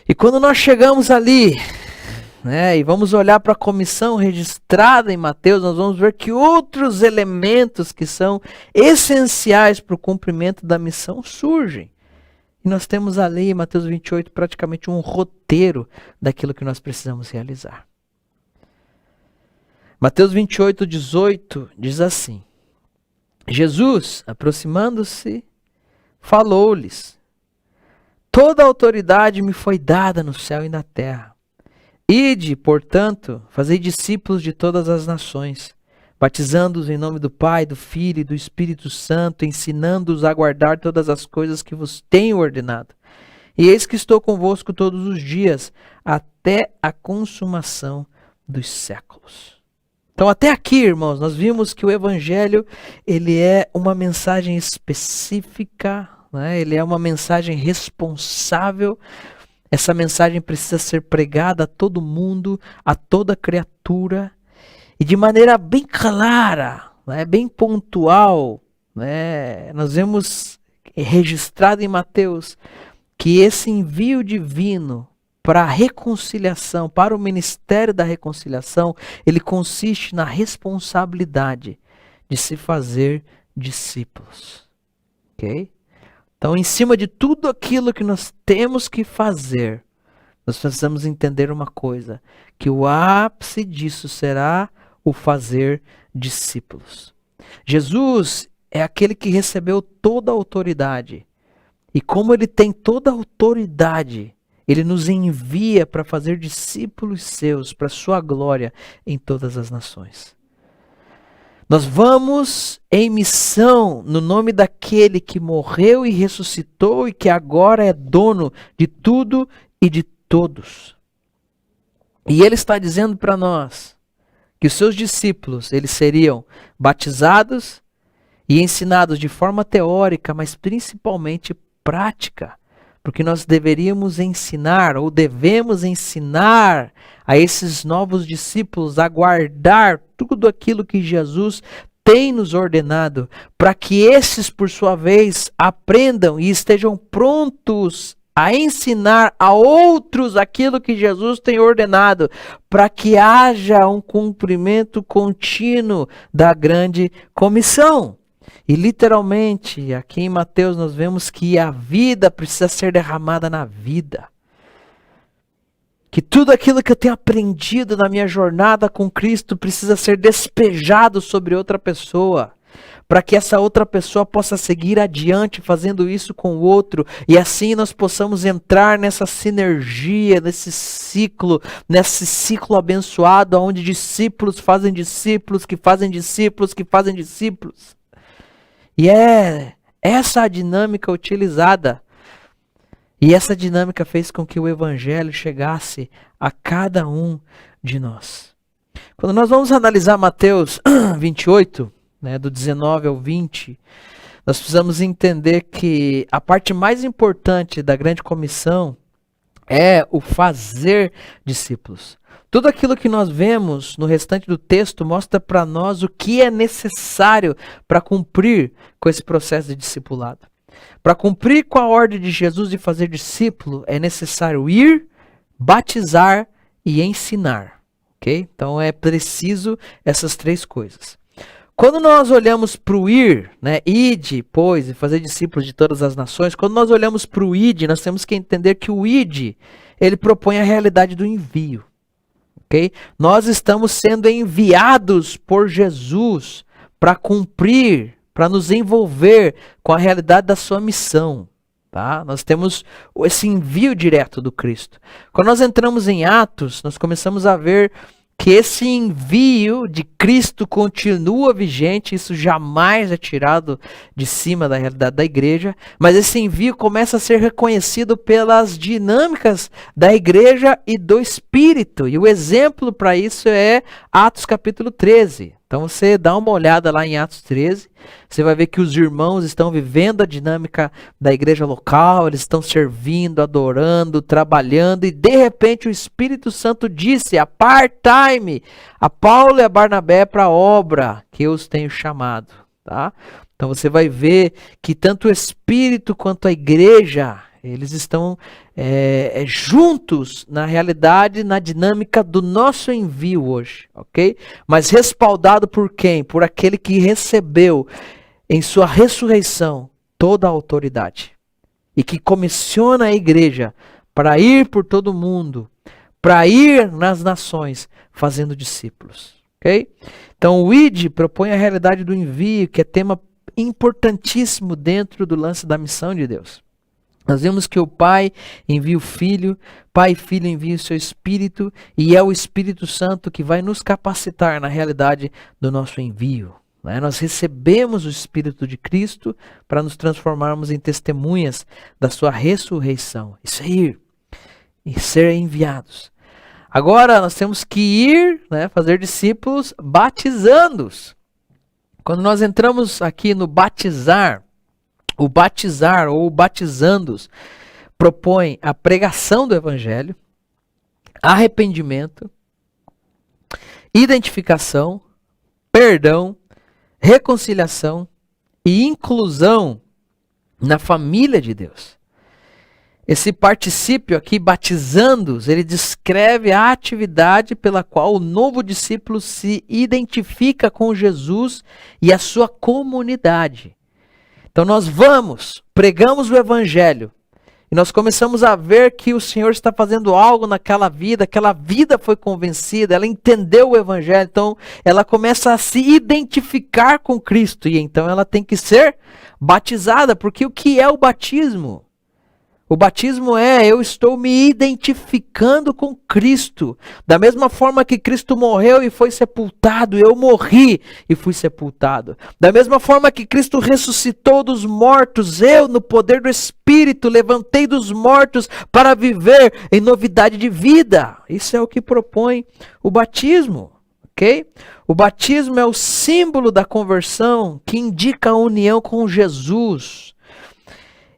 E quando nós chegamos ali, né, e vamos olhar para a comissão registrada em Mateus, nós vamos ver que outros elementos que são essenciais para o cumprimento da missão surgem. E nós temos ali em Mateus 28 praticamente um roteiro daquilo que nós precisamos realizar. Mateus 28, 18 diz assim, Jesus, aproximando-se, falou-lhes, toda a autoridade me foi dada no céu e na terra. Ide, portanto, fazei discípulos de todas as nações, batizando-os em nome do Pai, do Filho e do Espírito Santo, ensinando-os a guardar todas as coisas que vos tenho ordenado. E eis que estou convosco todos os dias, até a consumação dos séculos. Então até aqui, irmãos, nós vimos que o Evangelho, ele é uma mensagem específica, né? Ele é uma mensagem responsável. Essa mensagem precisa ser pregada a todo mundo, a toda criatura, e de maneira bem clara, né? Bem pontual. Né? Nós vemos registrado em Mateus que esse envio divino para a reconciliação, para o ministério da reconciliação, ele consiste na responsabilidade de se fazer discípulos. Ok? Então, em cima de tudo aquilo que nós temos que fazer, nós precisamos entender uma coisa, que o ápice disso será o fazer discípulos. Jesus é aquele que recebeu toda a autoridade. E como ele tem toda a autoridade, ele nos envia para fazer discípulos seus, para sua glória em todas as nações. Nós vamos em missão no nome daquele que morreu e ressuscitou e que agora é dono de tudo e de todos. E ele está dizendo para nós que os seus discípulos, eles seriam batizados e ensinados de forma teórica, mas principalmente prática. Porque nós deveríamos ensinar, ou devemos ensinar a esses novos discípulos a guardar tudo aquilo que Jesus tem nos ordenado, para que esses, por sua vez, aprendam e estejam prontos a ensinar a outros aquilo que Jesus tem ordenado, para que haja um cumprimento contínuo da grande comissão. E literalmente, aqui em Mateus nós vemos que a vida precisa ser derramada na vida. Que tudo aquilo que eu tenho aprendido na minha jornada com Cristo precisa ser despejado sobre outra pessoa, para que essa outra pessoa possa seguir adiante fazendo isso com o outro, e assim nós possamos entrar nessa sinergia, nesse ciclo abençoado, onde discípulos fazem discípulos, que fazem discípulos, que fazem discípulos. E é essa a dinâmica utilizada. E essa dinâmica fez com que o Evangelho chegasse a cada um de nós. Quando nós vamos analisar Mateus 28, do 19 ao 20, nós precisamos entender que a parte mais importante da grande comissão é o fazer discípulos. Tudo aquilo que nós vemos no restante do texto mostra para nós o que é necessário para cumprir com esse processo de discipulado. Para cumprir com a ordem de Jesus de fazer discípulo, é necessário ir, batizar e ensinar. Okay? Então é preciso essas três coisas. Quando nós olhamos para o ir, ide, pois, e fazer discípulos de todas as nações, quando nós olhamos para o ide, nós temos que entender que o ide, ele propõe a realidade do envio. Okay? Nós estamos sendo enviados por Jesus para cumprir, para nos envolver com a realidade da sua missão. Tá? Nós temos esse envio direto do Cristo. Quando nós entramos em Atos, nós começamos a ver que esse envio de Cristo continua vigente, isso jamais é tirado de cima da realidade da igreja, mas esse envio começa a ser reconhecido pelas dinâmicas da igreja e do Espírito, e o exemplo para isso é Atos capítulo 13. Então você dá uma olhada lá em Atos 13, você vai ver que os irmãos estão vivendo a dinâmica da igreja local, eles estão servindo, adorando, trabalhando, e de repente o Espírito Santo disse: apartai-me a Paulo e a Barnabé para a obra que eu os tenho chamado. Tá? Então você vai ver que tanto o Espírito quanto a igreja, eles estão juntos na realidade, na dinâmica do nosso envio hoje, ok? Mas respaldado por quem? Por aquele que recebeu em sua ressurreição toda a autoridade e que comissiona a igreja para ir por todo o mundo, para ir nas nações fazendo discípulos, ok? Então o ID propõe a realidade do envio, que é tema importantíssimo dentro do lance da missão de Deus. Nós vemos que o Pai envia o Filho, Pai e Filho enviam o seu Espírito, e é o Espírito Santo que vai nos capacitar na realidade do nosso envio. Nós recebemos o Espírito de Cristo para nos transformarmos em testemunhas da sua ressurreição. Isso é ir e ser enviados. Agora nós temos que ir, fazer discípulos batizando-os. Quando nós entramos aqui no batizar, o batizar ou batizando-os propõe a pregação do Evangelho, arrependimento, identificação, perdão, reconciliação e inclusão na família de Deus. Esse particípio aqui, batizando-os, ele descreve a atividade pela qual o novo discípulo se identifica com Jesus e a sua comunidade. Então nós pregamos o Evangelho, e nós começamos a ver que o Senhor está fazendo algo naquela vida, aquela vida foi convencida, ela entendeu o Evangelho, então ela começa a se identificar com Cristo, e então ela tem que ser batizada, porque o que é o batismo? O batismo eu estou me identificando com Cristo. Da mesma forma que Cristo morreu e foi sepultado, eu morri e fui sepultado. Da mesma forma que Cristo ressuscitou dos mortos, eu, no poder do Espírito, levantei dos mortos para viver em novidade de vida. Isso é o que propõe o batismo. ok? O batismo é o símbolo da conversão que indica a união com Jesus,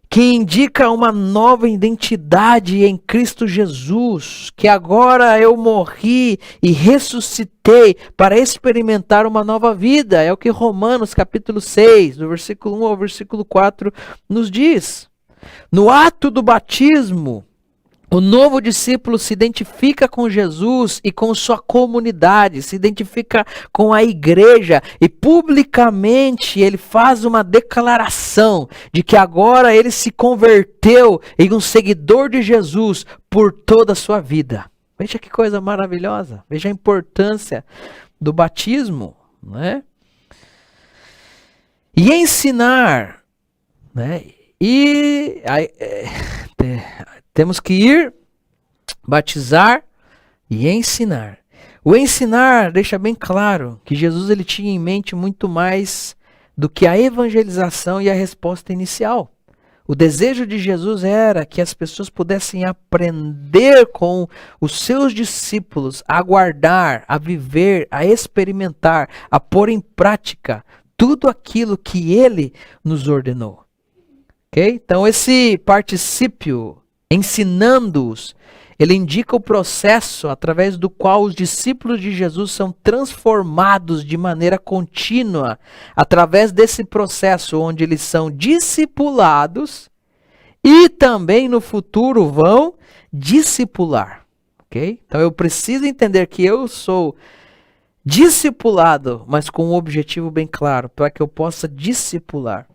que indica uma nova identidade em Cristo Jesus, que agora eu morri e ressuscitei para experimentar uma nova vida. É o que Romanos capítulo 6, do versículo 1 ao versículo 4 nos diz. No ato do batismo, o novo discípulo se identifica com Jesus e com sua comunidade, se identifica com a igreja e publicamente ele faz uma declaração de que agora ele se converteu em um seguidor de Jesus por toda a sua vida. Veja que coisa maravilhosa, veja a importância do batismo, né? E ensinar, né? Temos que ir, batizar e ensinar. O ensinar deixa bem claro que Jesus ele tinha em mente muito mais do que a evangelização e a resposta inicial. O desejo de Jesus era que as pessoas pudessem aprender com os seus discípulos a guardar, a viver, a experimentar, a pôr em prática tudo aquilo que ele nos ordenou. Okay? Então esse particípio, ensinando-os, ele indica o processo através do qual os discípulos de Jesus são transformados de maneira contínua, através desse processo onde eles são discipulados e também no futuro vão discipular. Okay? Então eu preciso entender que eu sou discipulado, mas com um objetivo bem claro, para que eu possa discipular.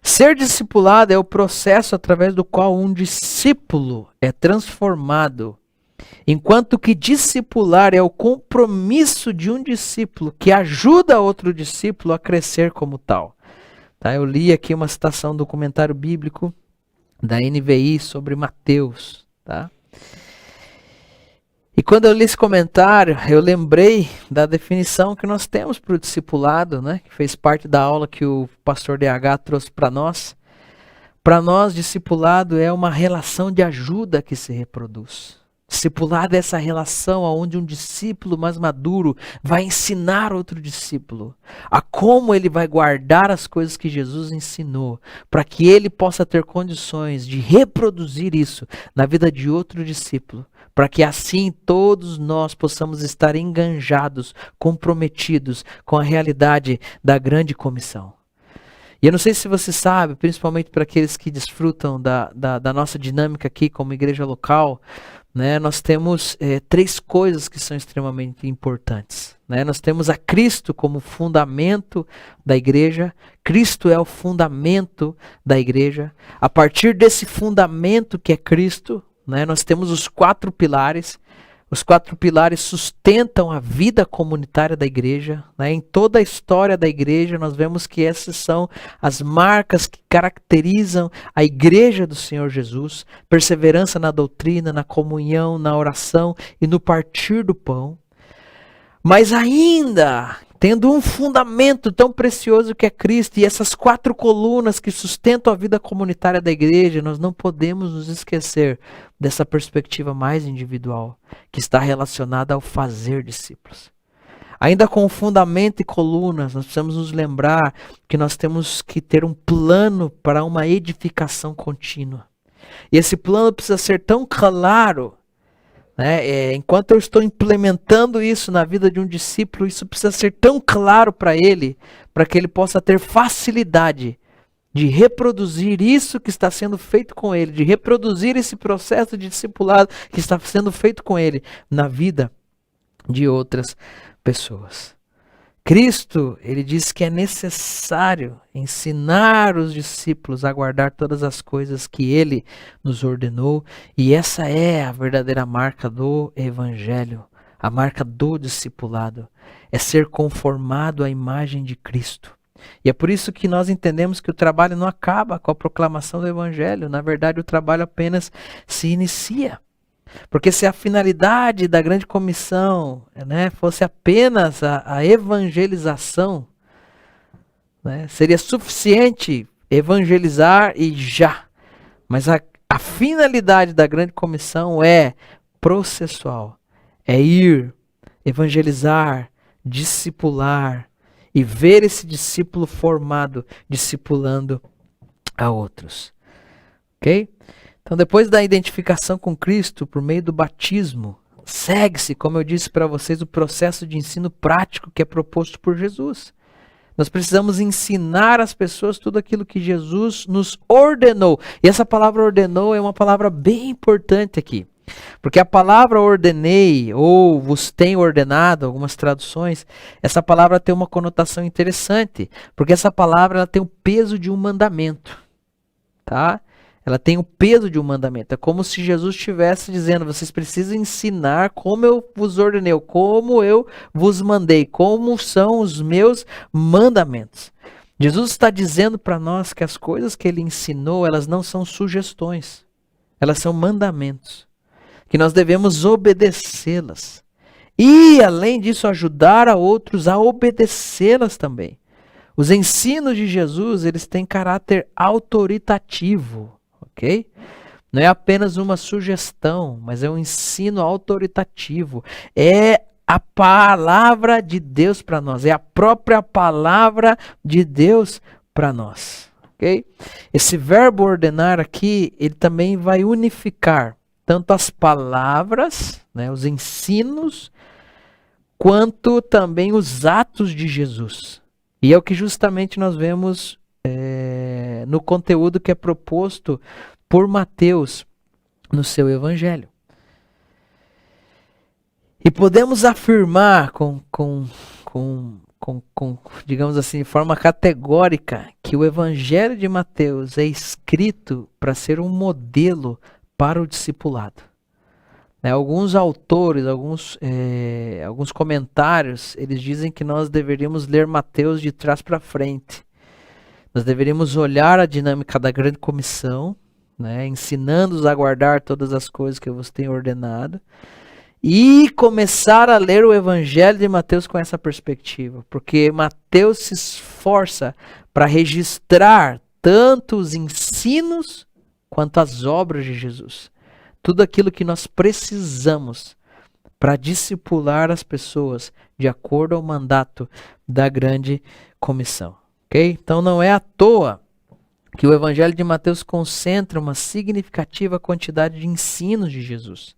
Ser discipulado é o processo através do qual um discípulo é transformado, enquanto que discipular é o compromisso de um discípulo que ajuda outro discípulo a crescer como tal. Tá? Eu li aqui uma citação do comentário bíblico da NVI sobre Mateus. Tá? E quando eu li esse comentário, eu lembrei da definição que nós temos para o discipulado, né? Que fez parte da aula que o pastor DH trouxe para nós. Para nós, discipulado é uma relação de ajuda que se reproduz. Discipulado é essa relação onde um discípulo mais maduro vai ensinar outro discípulo a como ele vai guardar as coisas que Jesus ensinou, para que ele possa ter condições de reproduzir isso na vida de outro discípulo, para que assim todos nós possamos estar enganjados, comprometidos com a realidade da grande comissão. E eu não sei se você sabe, principalmente para aqueles que desfrutam da nossa dinâmica aqui como igreja local, né, nós temos 3 coisas que são extremamente importantes. Né? Nós temos a Cristo como fundamento da igreja. Cristo é o fundamento da igreja. A partir desse fundamento que é Cristo, né, nós temos os 4 pilares. Os 4 pilares sustentam a vida comunitária da igreja. Né? Em toda a história da igreja, nós vemos que essas são as marcas que caracterizam a igreja do Senhor Jesus. Perseverança na doutrina, na comunhão, na oração e no partir do pão. Mas ainda, tendo um fundamento tão precioso que é Cristo, e essas 4 colunas que sustentam a vida comunitária da igreja, nós não podemos nos esquecer dessa perspectiva mais individual, que está relacionada ao fazer discípulos. Ainda com o fundamento e colunas, nós precisamos nos lembrar que nós temos que ter um plano para uma edificação contínua. E esse plano precisa ser tão claro, né? Enquanto eu estou implementando isso na vida de um discípulo, isso precisa ser tão claro para ele, para que ele possa ter facilidade de reproduzir isso que está sendo feito com ele, de reproduzir esse processo de discipulado que está sendo feito com ele na vida de outras pessoas. Cristo, ele diz que é necessário ensinar os discípulos a guardar todas as coisas que ele nos ordenou, e essa é a verdadeira marca do evangelho, a marca do discipulado, é ser conformado à imagem de Cristo. E é por isso que nós entendemos que o trabalho não acaba com a proclamação do evangelho, na verdade o trabalho apenas se inicia. Porque se a finalidade da grande comissão, né, fosse apenas a evangelização, né, seria suficiente evangelizar e já. Mas a finalidade da grande comissão é processual. É ir, evangelizar, discipular e ver esse discípulo formado, discipulando a outros. Ok? Então, depois da identificação com Cristo, por meio do batismo, segue-se, como eu disse para vocês, o processo de ensino prático que é proposto por Jesus. Nós precisamos ensinar às pessoas tudo aquilo que Jesus nos ordenou. E essa palavra ordenou é uma palavra bem importante aqui. Porque a palavra ordenei, ou vos tenho ordenado, algumas traduções, essa palavra tem uma conotação interessante. Porque essa palavra ela tem o peso de um mandamento. Tá? Ela tem o peso de um mandamento. É como se Jesus estivesse dizendo, vocês precisam ensinar como eu vos ordenei, como eu vos mandei, como são os meus mandamentos. Jesus está dizendo para nós que as coisas que ele ensinou, elas não são sugestões, elas são mandamentos, que nós devemos obedecê-las. E, além disso, ajudar a outros a obedecê-las também. Os ensinos de Jesus, eles têm caráter autoritativo. Ok? Não é apenas uma sugestão, mas é um ensino autoritativo. É a palavra de Deus para nós. É a própria palavra de Deus para nós. Ok? Esse verbo ordenar aqui, ele também vai unificar tanto as palavras, né, os ensinos, quanto também os atos de Jesus. E é o que justamente nós vemos no conteúdo que é proposto por Mateus no seu evangelho. E podemos afirmar digamos assim, de forma categórica, que o evangelho de Mateus é escrito para ser um modelo para o discipulado. Alguns autores, alguns comentários, eles dizem que nós deveríamos ler Mateus de trás para frente. Nós deveríamos olhar a dinâmica da grande comissão, né, ensinando-os a guardar todas as coisas que eu vos tenho ordenado, e começar a ler o Evangelho de Mateus com essa perspectiva, porque Mateus se esforça para registrar tanto os ensinos quanto as obras de Jesus. Tudo aquilo que nós precisamos para discipular as pessoas de acordo ao mandato da grande comissão. Okay? Então não é à toa que o Evangelho de Mateus concentra uma significativa quantidade de ensinos de Jesus.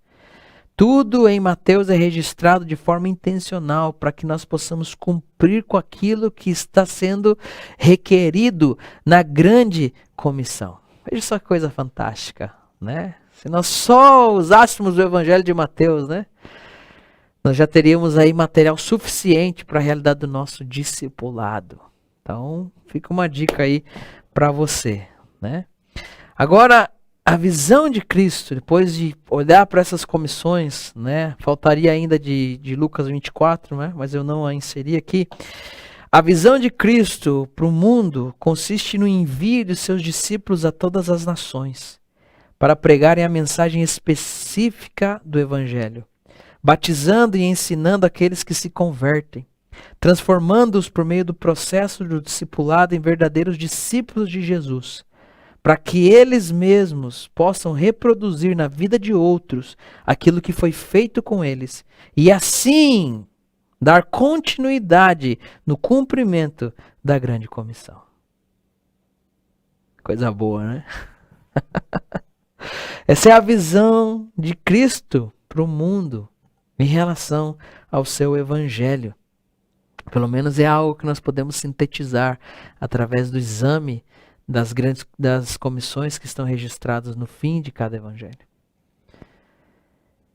Tudo em Mateus é registrado de forma intencional para que nós possamos cumprir com aquilo que está sendo requerido na grande comissão. Veja só que coisa fantástica, né? Se nós só usássemos o Evangelho de Mateus, né, nós já teríamos aí material suficiente para a realidade do nosso discipulado. Então, fica uma dica aí para você, né? Agora, a visão de Cristo, depois de olhar para essas comissões, né? Faltaria ainda de Lucas 24, né? Mas eu não a inseri aqui. A visão de Cristo para o mundo consiste no envio de seus discípulos a todas as nações, para pregarem a mensagem específica do Evangelho, batizando e ensinando aqueles que se convertem, transformando-os por meio do processo do discipulado em verdadeiros discípulos de Jesus, para que eles mesmos possam reproduzir na vida de outros aquilo que foi feito com eles, e assim dar continuidade no cumprimento da grande comissão. Coisa boa, né? Essa é a visão de Cristo para o mundo em relação ao seu evangelho. Pelo menos é algo que nós podemos sintetizar através do exame das comissões que estão registradas no fim de cada evangelho.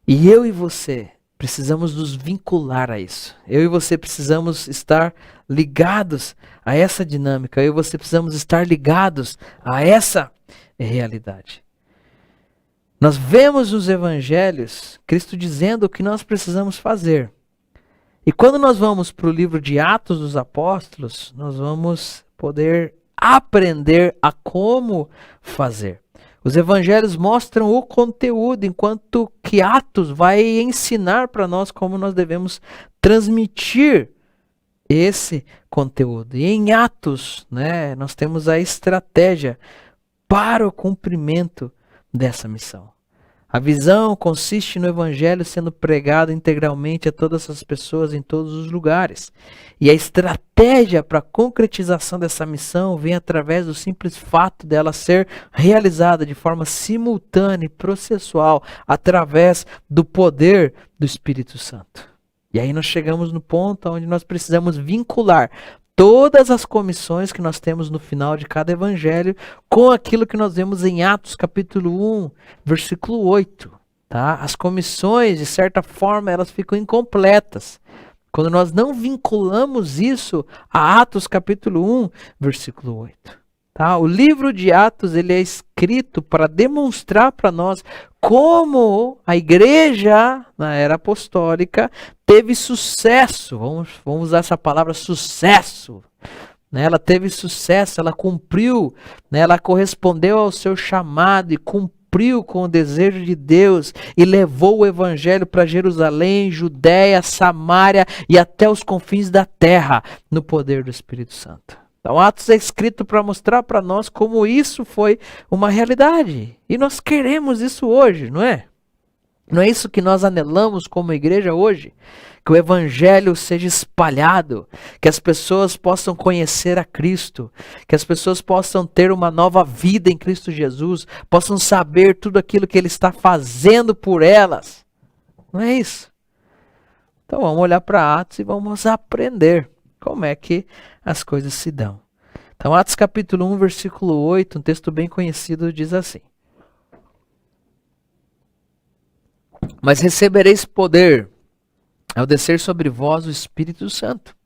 E eu e você precisamos nos vincular a isso. Eu e você precisamos estar ligados a essa dinâmica. Eu e você precisamos estar ligados a essa realidade. Nós vemos nos evangelhos Cristo dizendo o que nós precisamos fazer. E quando nós vamos para o livro de Atos dos Apóstolos, nós vamos poder aprender a como fazer. Os evangelhos mostram o conteúdo, enquanto que Atos vai ensinar para nós como nós devemos transmitir esse conteúdo. E em Atos, né, nós temos a estratégia para o cumprimento dessa missão. A visão consiste no evangelho sendo pregado integralmente a todas as pessoas em todos os lugares. E a estratégia para a concretização dessa missão vem através do simples fato dela ser realizada de forma simultânea e processual através do poder do Espírito Santo. E aí nós chegamos no ponto onde nós precisamos vincular todas as comissões que nós temos no final de cada evangelho com aquilo que nós vemos em Atos capítulo 1, versículo 8. Tá? As comissões, de certa forma, elas ficam incompletas quando nós não vinculamos isso a Atos capítulo 1, versículo 8. Tá? O livro de Atos ele é escrito para demonstrar para nós como a igreja na era apostólica teve sucesso. Vamos usar essa palavra sucesso. Né? Ela teve sucesso, ela cumpriu, né? Ela correspondeu ao seu chamado e cumpriu com o desejo de Deus e levou o evangelho para Jerusalém, Judéia, Samária e até os confins da terra no poder do Espírito Santo. Então, Atos é escrito para mostrar para nós como isso foi uma realidade. E nós queremos isso hoje, não é? Não é isso que nós anelamos como igreja hoje? Que o evangelho seja espalhado, que as pessoas possam conhecer a Cristo, que as pessoas possam ter uma nova vida em Cristo Jesus, possam saber tudo aquilo que Ele está fazendo por elas. Não é isso? Então vamos olhar para Atos e vamos aprender como é que as coisas se dão. Então Atos capítulo 1, versículo 8, um texto bem conhecido, diz assim: Mas recebereis poder ao descer sobre vós o Espírito Santo,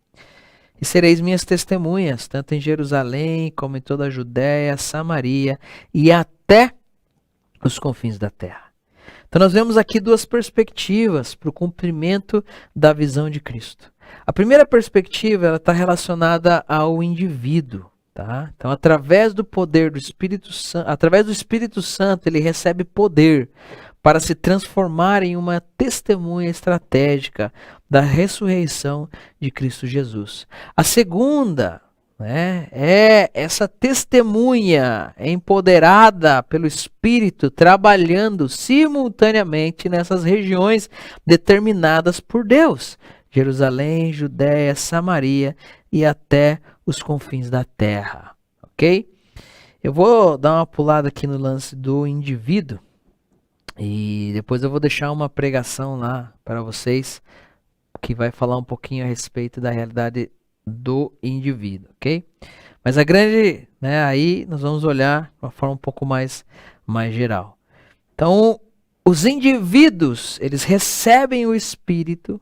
e sereis minhas testemunhas, tanto em Jerusalém, como em toda a Judéia, Samaria, e até os confins da terra. Então nós vemos aqui duas perspectivas para o cumprimento da visão de Cristo. A primeira perspectiva está relacionada ao indivíduo. Tá? Então, através do poder do Espírito Santo, através do Espírito Santo, ele recebe poder para se transformar em uma testemunha estratégica da ressurreição de Cristo Jesus. A segunda, né, é essa testemunha empoderada pelo Espírito, trabalhando simultaneamente nessas regiões determinadas por Deus. Jerusalém, Judéia, Samaria e até os confins da terra, ok? Eu vou dar uma pulada aqui no lance do indivíduo e depois eu vou deixar uma pregação lá para vocês que vai falar um pouquinho a respeito da realidade do indivíduo, ok? Mas a grande, né, aí nós vamos olhar de uma forma um pouco mais geral. Então, os indivíduos, eles recebem o Espírito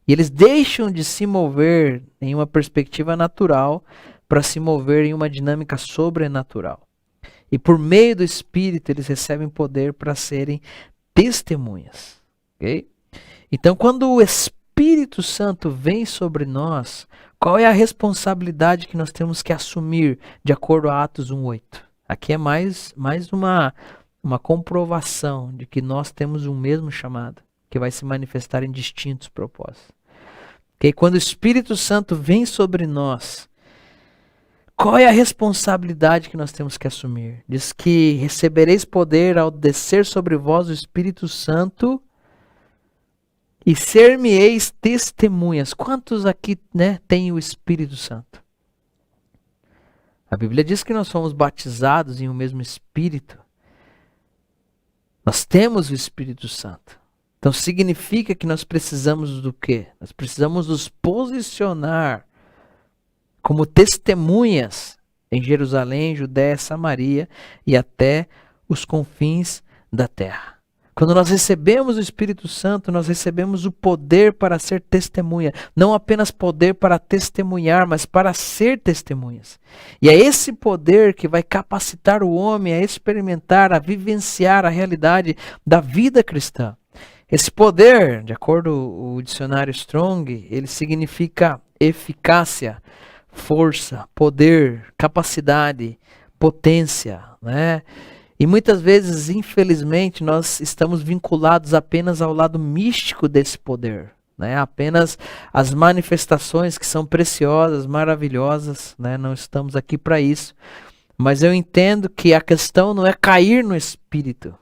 e eles deixam de se mover em uma perspectiva natural para se mover em uma dinâmica sobrenatural. E por meio do Espírito eles recebem poder para serem testemunhas. Okay? Então quando o Espírito Santo vem sobre nós, qual é a responsabilidade que nós temos que assumir de acordo a Atos 1:8? Aqui é mais uma comprovação de que nós temos um mesmo chamado, que vai se manifestar em distintos propósitos. Okay? Quando o Espírito Santo vem sobre nós, qual é a responsabilidade que nós temos que assumir? Diz que recebereis poder ao descer sobre vós o Espírito Santo e ser-me-eis testemunhas. Quantos aqui, né, têm o Espírito Santo? A Bíblia diz que nós fomos batizados em um mesmo Espírito. Nós temos o Espírito Santo. Então significa que nós precisamos do quê? Nós precisamos nos posicionar como testemunhas em Jerusalém, Judéia, Samaria e até os confins da terra. Quando nós recebemos o Espírito Santo, nós recebemos o poder para ser testemunha. Não apenas poder para testemunhar, mas para ser testemunhas. E é esse poder que vai capacitar o homem a experimentar, a vivenciar a realidade da vida cristã. Esse poder, de acordo com o dicionário Strong, ele significa eficácia, força, poder, capacidade, potência, né? E muitas vezes, infelizmente, nós estamos vinculados apenas ao lado místico desse poder, né? Apenas as manifestações que são preciosas, maravilhosas, né? Não estamos aqui para isso. Mas eu entendo que a questão não é cair no Espírito.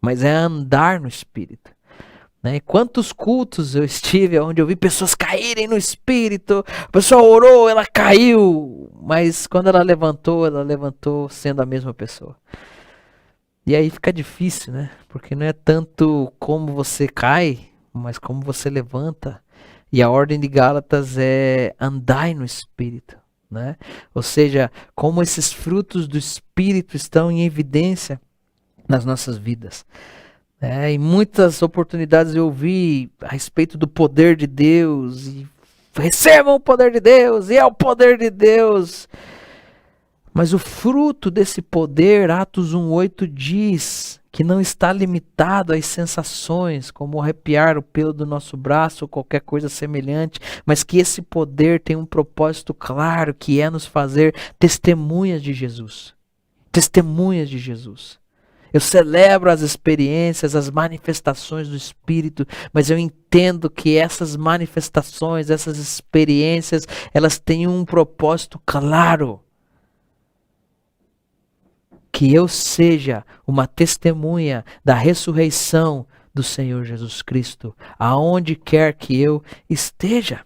mas é andar no Espírito. Né? Quantos cultos eu estive onde eu vi pessoas caírem no Espírito, a pessoa orou, ela caiu, mas quando ela levantou sendo a mesma pessoa. E aí fica difícil, né? Porque não é tanto como você cai, mas como você levanta. E a ordem de Gálatas é andai no Espírito, né? Ou seja, como esses frutos do Espírito estão em evidência nas nossas vidas. Em muitas oportunidades eu ouvi a respeito do poder de Deus, e recebam o poder de Deus, e é o poder de Deus. Mas o fruto desse poder, Atos 1:8 diz que não está limitado às sensações, como arrepiar o pelo do nosso braço ou qualquer coisa semelhante, mas que esse poder tem um propósito claro, que é nos fazer testemunhas de Jesus. Testemunhas de Jesus. Eu celebro as experiências, as manifestações do Espírito, mas eu entendo que essas manifestações, essas experiências, elas têm um propósito claro. Que eu seja uma testemunha da ressurreição do Senhor Jesus Cristo, aonde quer que eu esteja.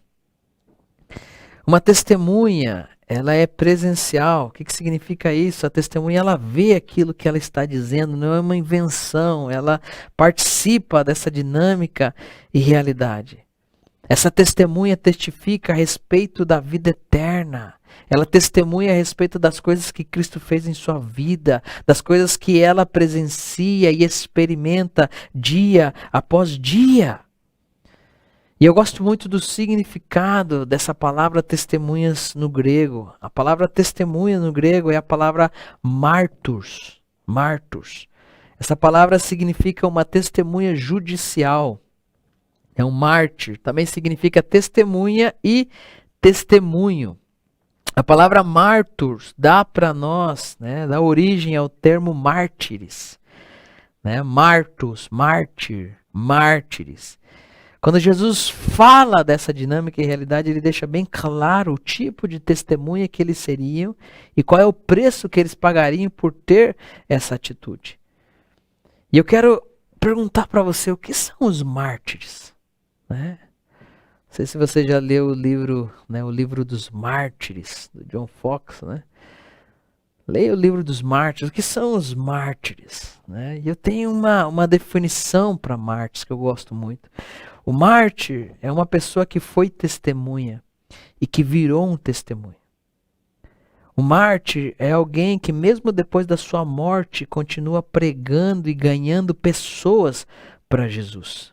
Uma testemunha, ela é presencial. O que significa isso? A testemunha, ela vê aquilo que ela está dizendo, não é uma invenção, ela participa dessa dinâmica e realidade. Essa testemunha testifica a respeito da vida eterna. Ela testemunha a respeito das coisas que Cristo fez em sua vida, das coisas que ela presencia e experimenta dia após dia. E eu gosto muito do significado dessa palavra testemunhas no grego. A palavra testemunha no grego é a palavra marturs. Marturs. Essa palavra significa uma testemunha judicial. É um mártir. Também significa testemunha e testemunho. A palavra marturs dá para nós, né, dá origem ao termo mártires. Né? Martus, mártir, mártires. Quando Jesus fala dessa dinâmica e realidade, ele deixa bem claro o tipo de testemunha que eles seriam e qual é o preço que eles pagariam por ter essa atitude. E eu quero perguntar para você, o que são os mártires? Né? Não sei se você já leu o livro, né, o livro dos Mártires, do John Fox, né? Leia o livro dos mártires. O que são os mártires? Né? E eu tenho uma definição para mártires que eu gosto muito. O mártir é uma pessoa que foi testemunha e que virou um testemunho. O mártir é alguém que mesmo depois da sua morte continua pregando e ganhando pessoas para Jesus.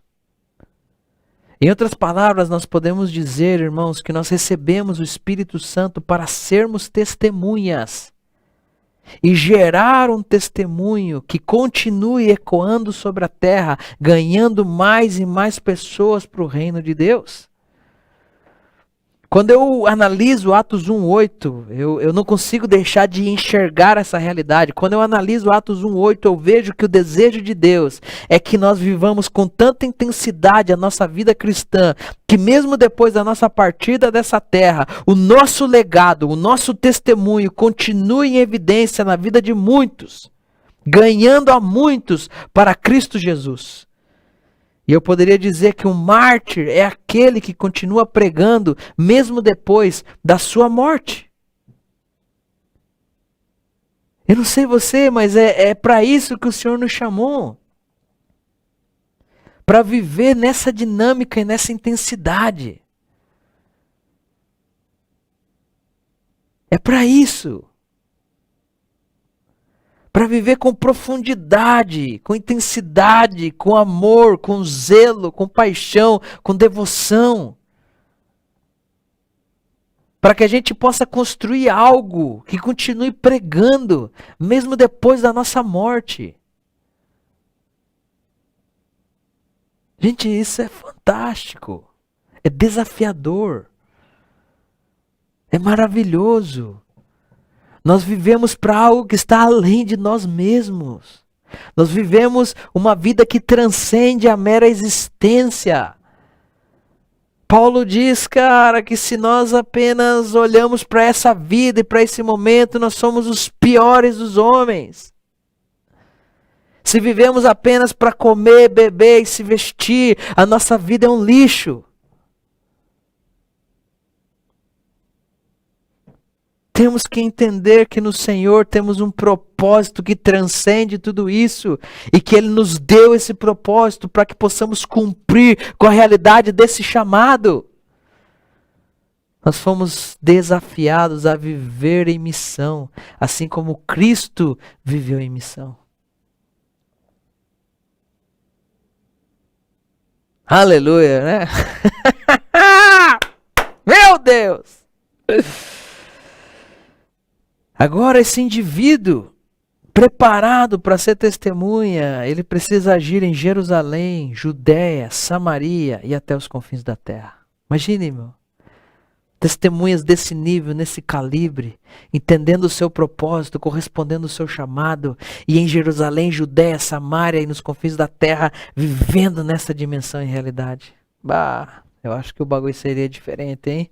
Em outras palavras, nós podemos dizer, irmãos, que nós recebemos o Espírito Santo para sermos testemunhas e gerar um testemunho que continue ecoando sobre a terra, ganhando mais e mais pessoas para o reino de Deus. Quando eu analiso Atos 1:8, eu não consigo deixar de enxergar essa realidade. Quando eu analiso Atos 1:8, eu vejo que o desejo de Deus é que nós vivamos com tanta intensidade a nossa vida cristã, que mesmo depois da nossa partida dessa terra, o nosso legado, o nosso testemunho continue em evidência na vida de muitos, ganhando a muitos para Cristo Jesus. E eu poderia dizer que um mártir é aquele que continua pregando mesmo depois da sua morte. Eu não sei você, mas é para isso que o Senhor nos chamou. Para viver nessa dinâmica e nessa intensidade. É para isso. Para viver com profundidade, com intensidade, com amor, com zelo, com paixão, com devoção. Para que a gente possa construir algo que continue pregando, mesmo depois da nossa morte. Gente, isso é fantástico. É desafiador. É maravilhoso. Nós vivemos para algo que está além de nós mesmos. Nós vivemos uma vida que transcende a mera existência. Paulo diz, cara, que se nós apenas olhamos para essa vida e para esse momento, nós somos os piores dos homens. Se vivemos apenas para comer, beber e se vestir, a nossa vida é um lixo. Temos que entender que no Senhor temos um propósito que transcende tudo isso e que Ele nos deu esse propósito para que possamos cumprir com a realidade desse chamado. Nós fomos desafiados a viver em missão, assim como Cristo viveu em missão. Aleluia, né? Meu Deus! Agora esse indivíduo, preparado para ser testemunha, ele precisa agir em Jerusalém, Judéia, Samaria e até os confins da terra. Imagine, irmão. Testemunhas desse nível, nesse calibre, entendendo o seu propósito, correspondendo ao seu chamado, e em Jerusalém, Judéia, Samaria e nos confins da terra, vivendo nessa dimensão e realidade. Bah, eu acho que o bagulho seria diferente, hein?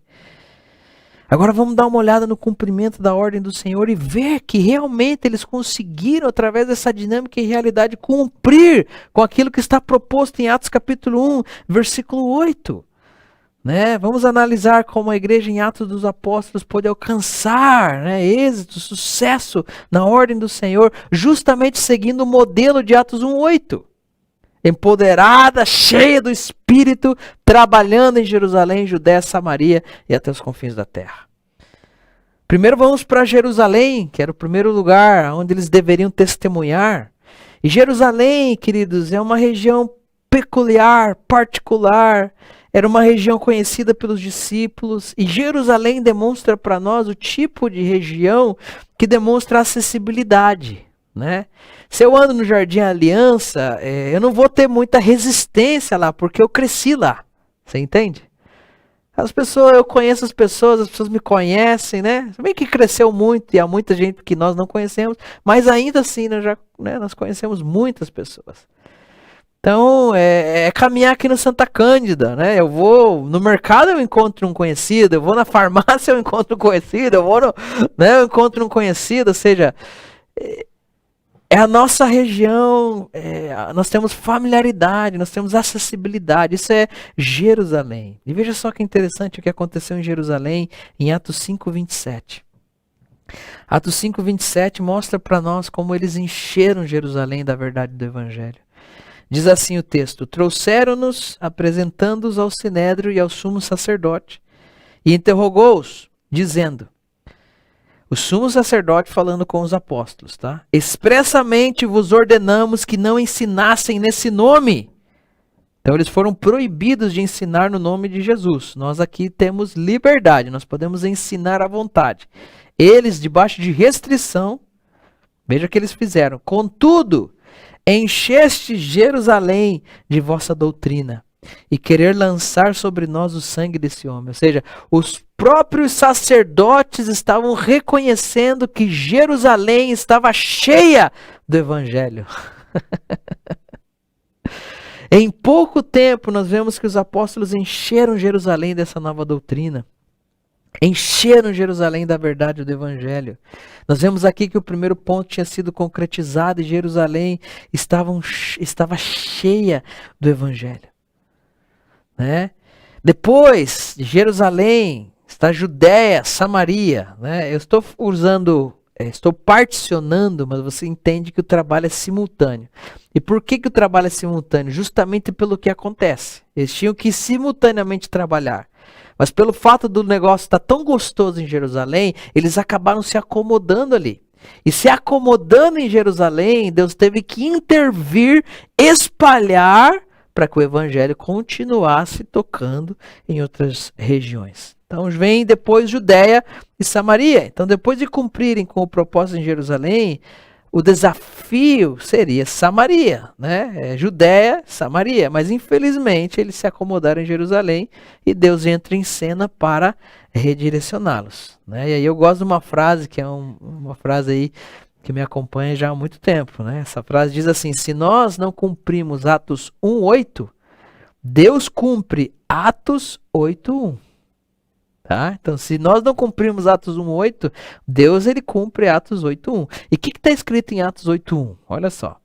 Agora vamos dar uma olhada no cumprimento da ordem do Senhor e ver que realmente eles conseguiram, através dessa dinâmica e realidade, cumprir com aquilo que está proposto em Atos capítulo 1, versículo 8. Né? Vamos analisar como a igreja em Atos dos Apóstolos pôde alcançar, né, êxito, sucesso na ordem do Senhor, justamente seguindo o modelo de Atos 1:8. Empoderada, cheia do Espírito, trabalhando em Jerusalém, Judéia, Samaria e até os confins da terra. Primeiro vamos para Jerusalém, que era o primeiro lugar onde eles deveriam testemunhar. E Jerusalém, queridos, é uma região peculiar, particular. Era uma região conhecida pelos discípulos. E Jerusalém demonstra para nós o tipo de região que demonstra acessibilidade. Né? Se eu ando no Jardim Aliança, eu não vou ter muita resistência lá, porque eu cresci lá. Você entende? As pessoas, eu conheço as pessoas me conhecem, né? Também que cresceu muito e há muita gente que nós não conhecemos, mas ainda assim nós conhecemos muitas pessoas. Então, é caminhar aqui no Santa Cândida, né? Eu vou no mercado, eu encontro um conhecido, eu vou na farmácia, eu encontro um conhecido, eu encontro um conhecido, ou seja, é a nossa região, nós temos familiaridade, nós temos acessibilidade, isso é Jerusalém. E veja só que interessante o que aconteceu em Jerusalém em Atos 5:27. Atos 5:27 mostra para nós como eles encheram Jerusalém da verdade do Evangelho. Diz assim o texto: trouxeram-nos, apresentando-os ao Sinédrio e ao sumo sacerdote, e interrogou-os, dizendo... O sumo sacerdote falando com os apóstolos, tá? Expressamente vos ordenamos que não ensinassem nesse nome. Então eles foram proibidos de ensinar no nome de Jesus. Nós aqui temos liberdade, nós podemos ensinar à vontade. Eles, debaixo de restrição, veja o que eles fizeram. Contudo, encheste Jerusalém de vossa doutrina e querer lançar sobre nós o sangue desse homem. Ou seja, os próprios sacerdotes estavam reconhecendo que Jerusalém estava cheia do Evangelho. Em pouco tempo, nós vemos que os apóstolos encheram Jerusalém dessa nova doutrina. Encheram Jerusalém da verdade do Evangelho. Nós vemos aqui que o primeiro ponto tinha sido concretizado e Jerusalém estava cheia do Evangelho. Né? Depois de Jerusalém está Judéia, Samaria. Né? Eu estou estou particionando, mas você entende que o trabalho é simultâneo. E por que o trabalho é simultâneo? Justamente pelo que acontece. Eles tinham que simultaneamente trabalhar. Mas pelo fato do negócio estar tão gostoso em Jerusalém, eles acabaram se acomodando ali. E se acomodando em Jerusalém, Deus teve que intervir, espalhar, para que o evangelho continuasse tocando em outras regiões. Então vem depois Judéia e Samaria. Então depois de cumprirem com o propósito em Jerusalém, o desafio seria Samaria, né? Judéia, Samaria. Mas infelizmente eles se acomodaram em Jerusalém e Deus entra em cena para redirecioná-los. Né? E aí eu gosto de uma frase, que é uma frase aí que me acompanha já há muito tempo, né? Essa frase diz assim: se nós não cumprimos Atos 1:8, Deus cumpre Atos 8:1. Tá? Então, se nós não cumprimos Atos 1:8, Deus ele cumpre Atos 8:1. E o que está escrito em Atos 8:1? Olha só.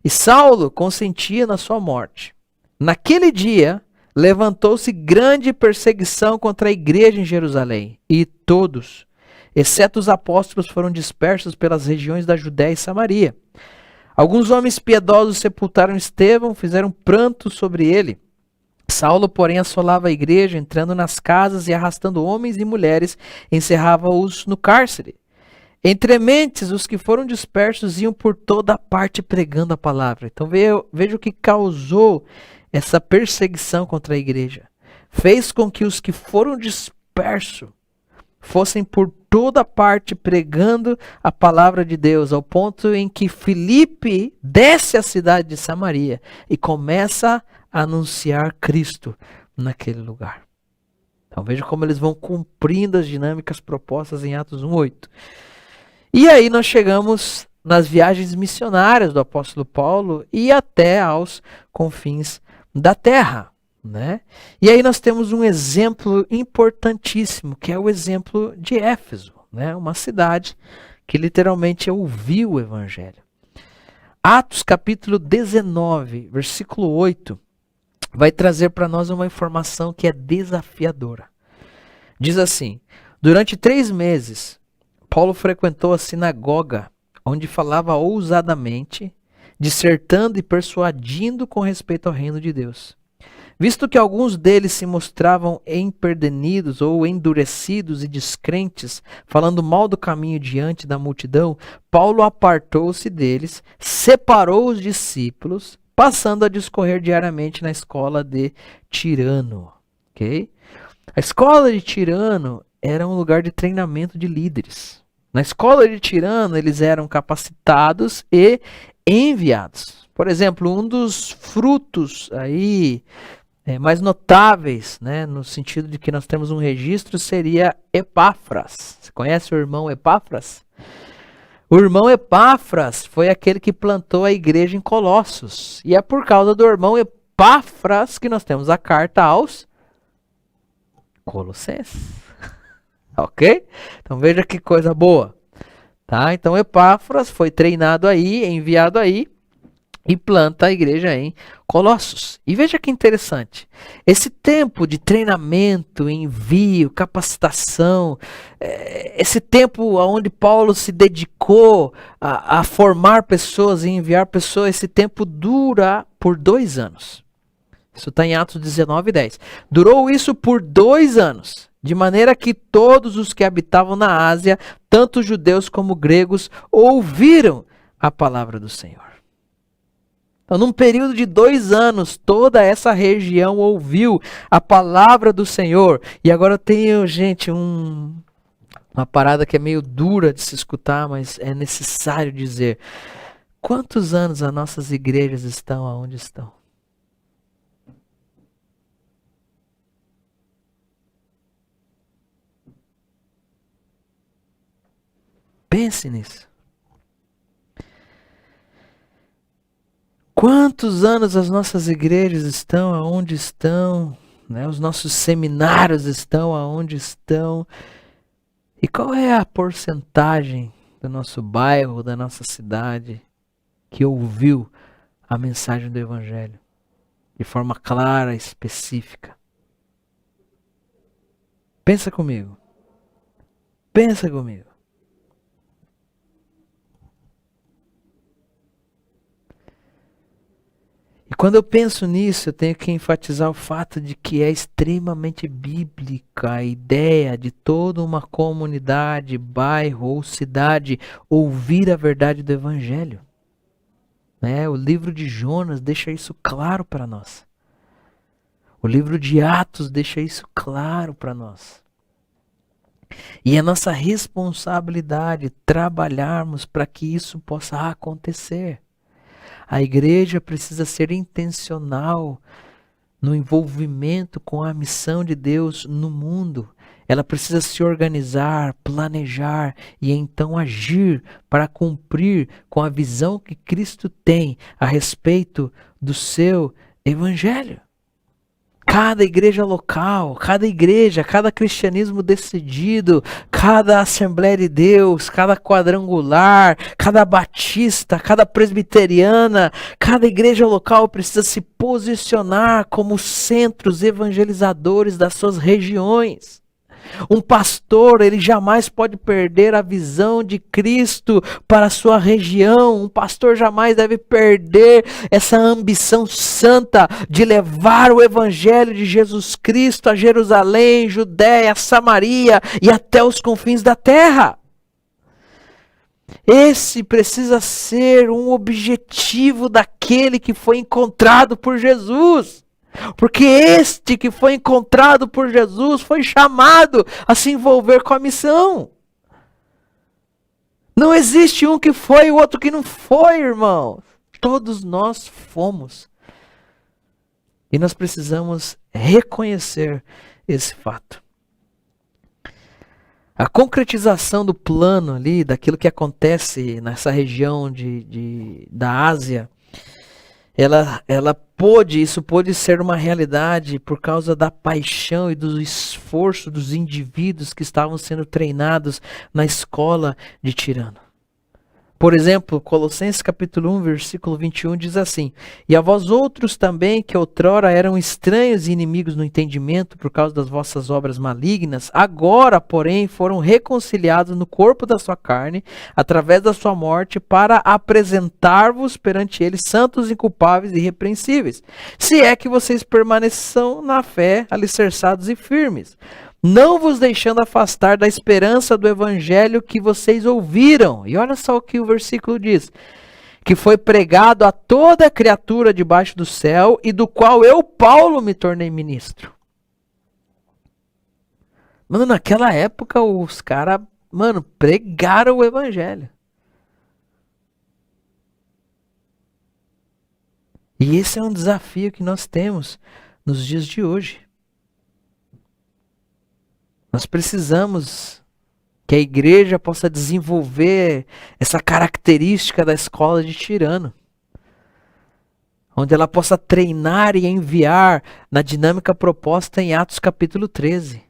E Saulo consentia na sua morte. Naquele dia, levantou-se grande perseguição contra a igreja em Jerusalém, e todos, exceto os apóstolos, foram dispersos pelas regiões da Judéia e Samaria. Alguns homens piedosos sepultaram Estevão, fizeram pranto sobre ele. Saulo, porém, assolava a igreja, entrando nas casas e arrastando homens e mulheres, encerrava-os no cárcere. Entre mentes, os que foram dispersos iam por toda parte pregando a palavra. Então veja o que causou essa perseguição contra a igreja. Fez com que os que foram dispersos fossem por toda parte pregando a palavra de Deus, ao ponto em que Filipe desce à cidade de Samaria e começa a anunciar Cristo naquele lugar. Então veja como eles vão cumprindo as dinâmicas propostas em Atos 1:8. E aí nós chegamos nas viagens missionárias do apóstolo Paulo e até aos confins da terra, né? E aí nós temos um exemplo importantíssimo, que é o exemplo de Éfeso, né? Uma cidade que literalmente ouviu o evangelho. Atos capítulo 19, versículo 8, vai trazer para nós uma informação que é desafiadora. Diz assim: durante 3 meses, Paulo frequentou a sinagoga, onde falava ousadamente, dissertando e persuadindo com respeito ao reino de Deus. Visto que alguns deles se mostravam empedernidos ou endurecidos e descrentes, falando mal do caminho diante da multidão, Paulo apartou-se deles, separou os discípulos, passando a discorrer diariamente na escola de Tirano. Okay? A escola de Tirano era um lugar de treinamento de líderes. Na escola de Tirano, eles eram capacitados e enviados. Por exemplo, um dos frutos aí mais notáveis, né, no sentido de que nós temos um registro, seria Epáfras. Você conhece o irmão Epáfras? O irmão Epáfras foi aquele que plantou a igreja em Colossos. E é por causa do irmão Epáfras que nós temos a carta aos Colossenses. Ok? Então veja que coisa boa. Tá? Então Epáfras foi treinado aí, enviado aí, e planta a igreja em Colossos. E veja que interessante. Esse tempo de treinamento, envio, capacitação, esse tempo onde Paulo se dedicou a formar pessoas e enviar pessoas, esse tempo dura por 2 anos. Isso está em Atos 19:10. Durou isso por 2 anos. De maneira que todos os que habitavam na Ásia, tanto judeus como gregos, ouviram a palavra do Senhor. Então, num período de 2 anos, toda essa região ouviu a palavra do Senhor. E agora eu tenho, gente, uma parada que é meio dura de se escutar, mas é necessário dizer. Quantos anos as nossas igrejas estão aonde estão? Pense nisso. Quantos anos as nossas igrejas estão aonde estão, né? Os nossos seminários estão aonde estão? E qual é a porcentagem do nosso bairro, da nossa cidade, que ouviu a mensagem do Evangelho de forma clara, específica? Pensa comigo. Pensa comigo. E quando eu penso nisso, eu tenho que enfatizar o fato de que é extremamente bíblica a ideia de toda uma comunidade, bairro ou cidade ouvir a verdade do Evangelho. Né? O livro de Jonas deixa isso claro para nós. O livro de Atos deixa isso claro para nós. E é nossa responsabilidade trabalharmos para que isso possa acontecer. A igreja precisa ser intencional no envolvimento com a missão de Deus no mundo. Ela precisa se organizar, planejar e então agir para cumprir com a visão que Cristo tem a respeito do seu evangelho. Cada igreja local, cada igreja, cada cristianismo decidido, cada Assembleia de Deus, cada quadrangular, cada batista, cada presbiteriana, cada igreja local precisa se posicionar como centros evangelizadores das suas regiões. Um pastor, ele jamais pode perder a visão de Cristo para a sua região. Um pastor jamais deve perder essa ambição santa de levar o evangelho de Jesus Cristo a Jerusalém, Judéia, Samaria e até os confins da terra. Esse precisa ser um objetivo daquele que foi encontrado por Jesus. Porque este que foi encontrado por Jesus foi chamado a se envolver com a missão. Não existe um que foi e o outro que não foi, irmão. Todos nós fomos. E nós precisamos reconhecer esse fato. A concretização do plano ali, daquilo que acontece nessa região da Ásia, isso pôde ser uma realidade por causa da paixão e do esforço dos indivíduos que estavam sendo treinados na escola de Tirano. Por exemplo, Colossenses capítulo 1, versículo 21 diz assim: E a vós outros também, que outrora eram estranhos e inimigos no entendimento por causa das vossas obras malignas, agora, porém, foram reconciliados no corpo da sua carne, através da sua morte, para apresentar-vos perante ele santos, inculpáveis e irrepreensíveis. Se é que vocês permaneçam na fé, alicerçados e firmes, não vos deixando afastar da esperança do evangelho que vocês ouviram. E olha só o que o versículo diz: que foi pregado a toda criatura debaixo do céu, e do qual eu, Paulo, me tornei ministro. Mano, naquela época os caras, pregaram o evangelho. E esse é um desafio que nós temos nos dias de hoje. Nós precisamos que a igreja possa desenvolver essa característica da escola de Tirano, onde ela possa treinar e enviar na dinâmica proposta em Atos capítulo 13.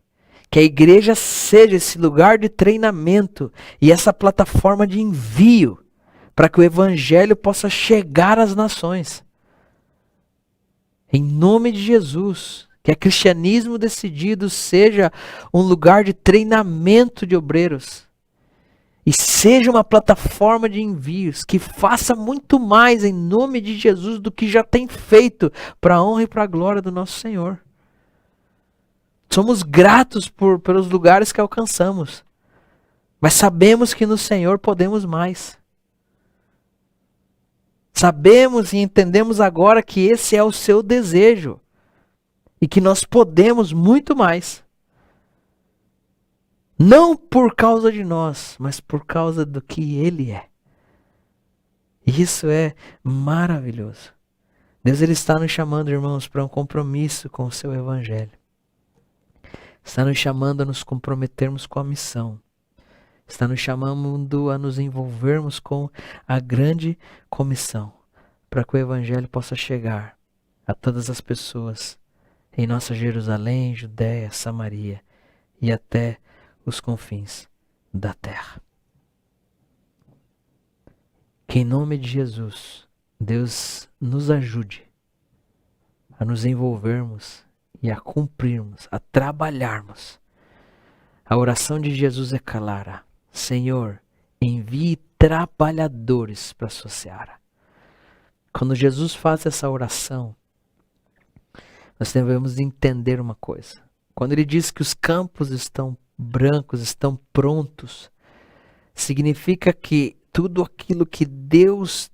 Que a igreja seja esse lugar de treinamento e essa plataforma de envio para que o evangelho possa chegar às nações. Em nome de Jesus. Que o cristianismo decidido seja um lugar de treinamento de obreiros. E seja uma plataforma de envios que faça muito mais em nome de Jesus do que já tem feito para a honra e para a glória do nosso Senhor. Somos gratos pelos lugares que alcançamos. Mas sabemos que no Senhor podemos mais. Sabemos e entendemos agora que esse é o seu desejo. E que nós podemos muito mais. Não por causa de nós, mas por causa do que Ele é. Isso é maravilhoso. Deus ele está nos chamando, irmãos, para um compromisso com o seu Evangelho. Está nos chamando a nos comprometermos com a missão. Está nos chamando a nos envolvermos com a grande comissão. Para que o Evangelho possa chegar a todas as pessoas em nossa Jerusalém, Judéia, Samaria e até os confins da terra. Que em nome de Jesus, Deus nos ajude a nos envolvermos e a cumprirmos, a trabalharmos. A oração de Jesus é clara: Senhor, envie trabalhadores para a sua seara. Quando Jesus faz essa oração, nós devemos entender uma coisa. Quando ele diz que os campos estão brancos, estão prontos, significa que tudo aquilo que Deus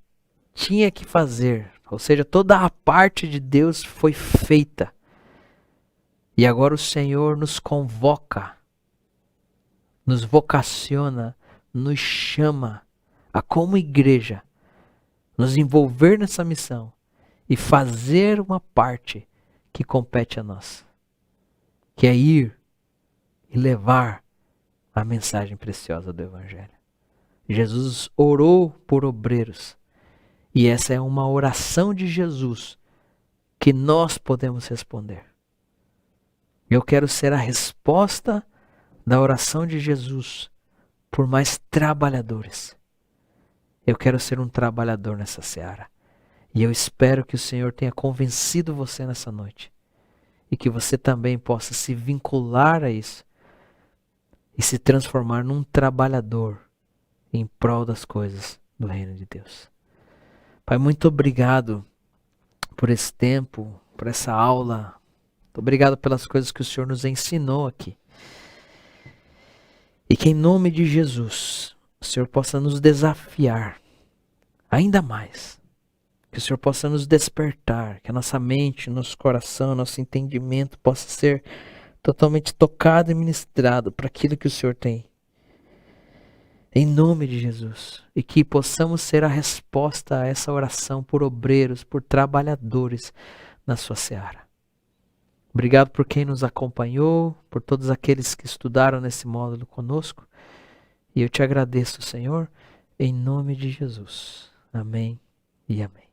tinha que fazer, ou seja, toda a parte de Deus foi feita. E agora o Senhor nos convoca, nos vocaciona, nos chama a, como igreja, nos envolver nessa missão e fazer uma parte que compete a nós, que é ir e levar a mensagem preciosa do Evangelho. Jesus orou por obreiros, e essa é uma oração de Jesus que nós podemos responder. Eu quero ser a resposta da oração de Jesus por mais trabalhadores. Eu quero ser um trabalhador nessa seara. E eu espero que o Senhor tenha convencido você nessa noite. E que você também possa se vincular a isso. E se transformar num trabalhador em prol das coisas do reino de Deus. Pai, muito obrigado por esse tempo, por essa aula. Muito obrigado pelas coisas que o Senhor nos ensinou aqui. E que em nome de Jesus, o Senhor possa nos desafiar ainda mais. Que o Senhor possa nos despertar, que a nossa mente, nosso coração, nosso entendimento possa ser totalmente tocado e ministrado para aquilo que o Senhor tem. Em nome de Jesus. E que possamos ser a resposta a essa oração por obreiros, por trabalhadores na sua seara. Obrigado por quem nos acompanhou, por todos aqueles que estudaram nesse módulo conosco. E eu te agradeço, Senhor, em nome de Jesus. Amém e amém.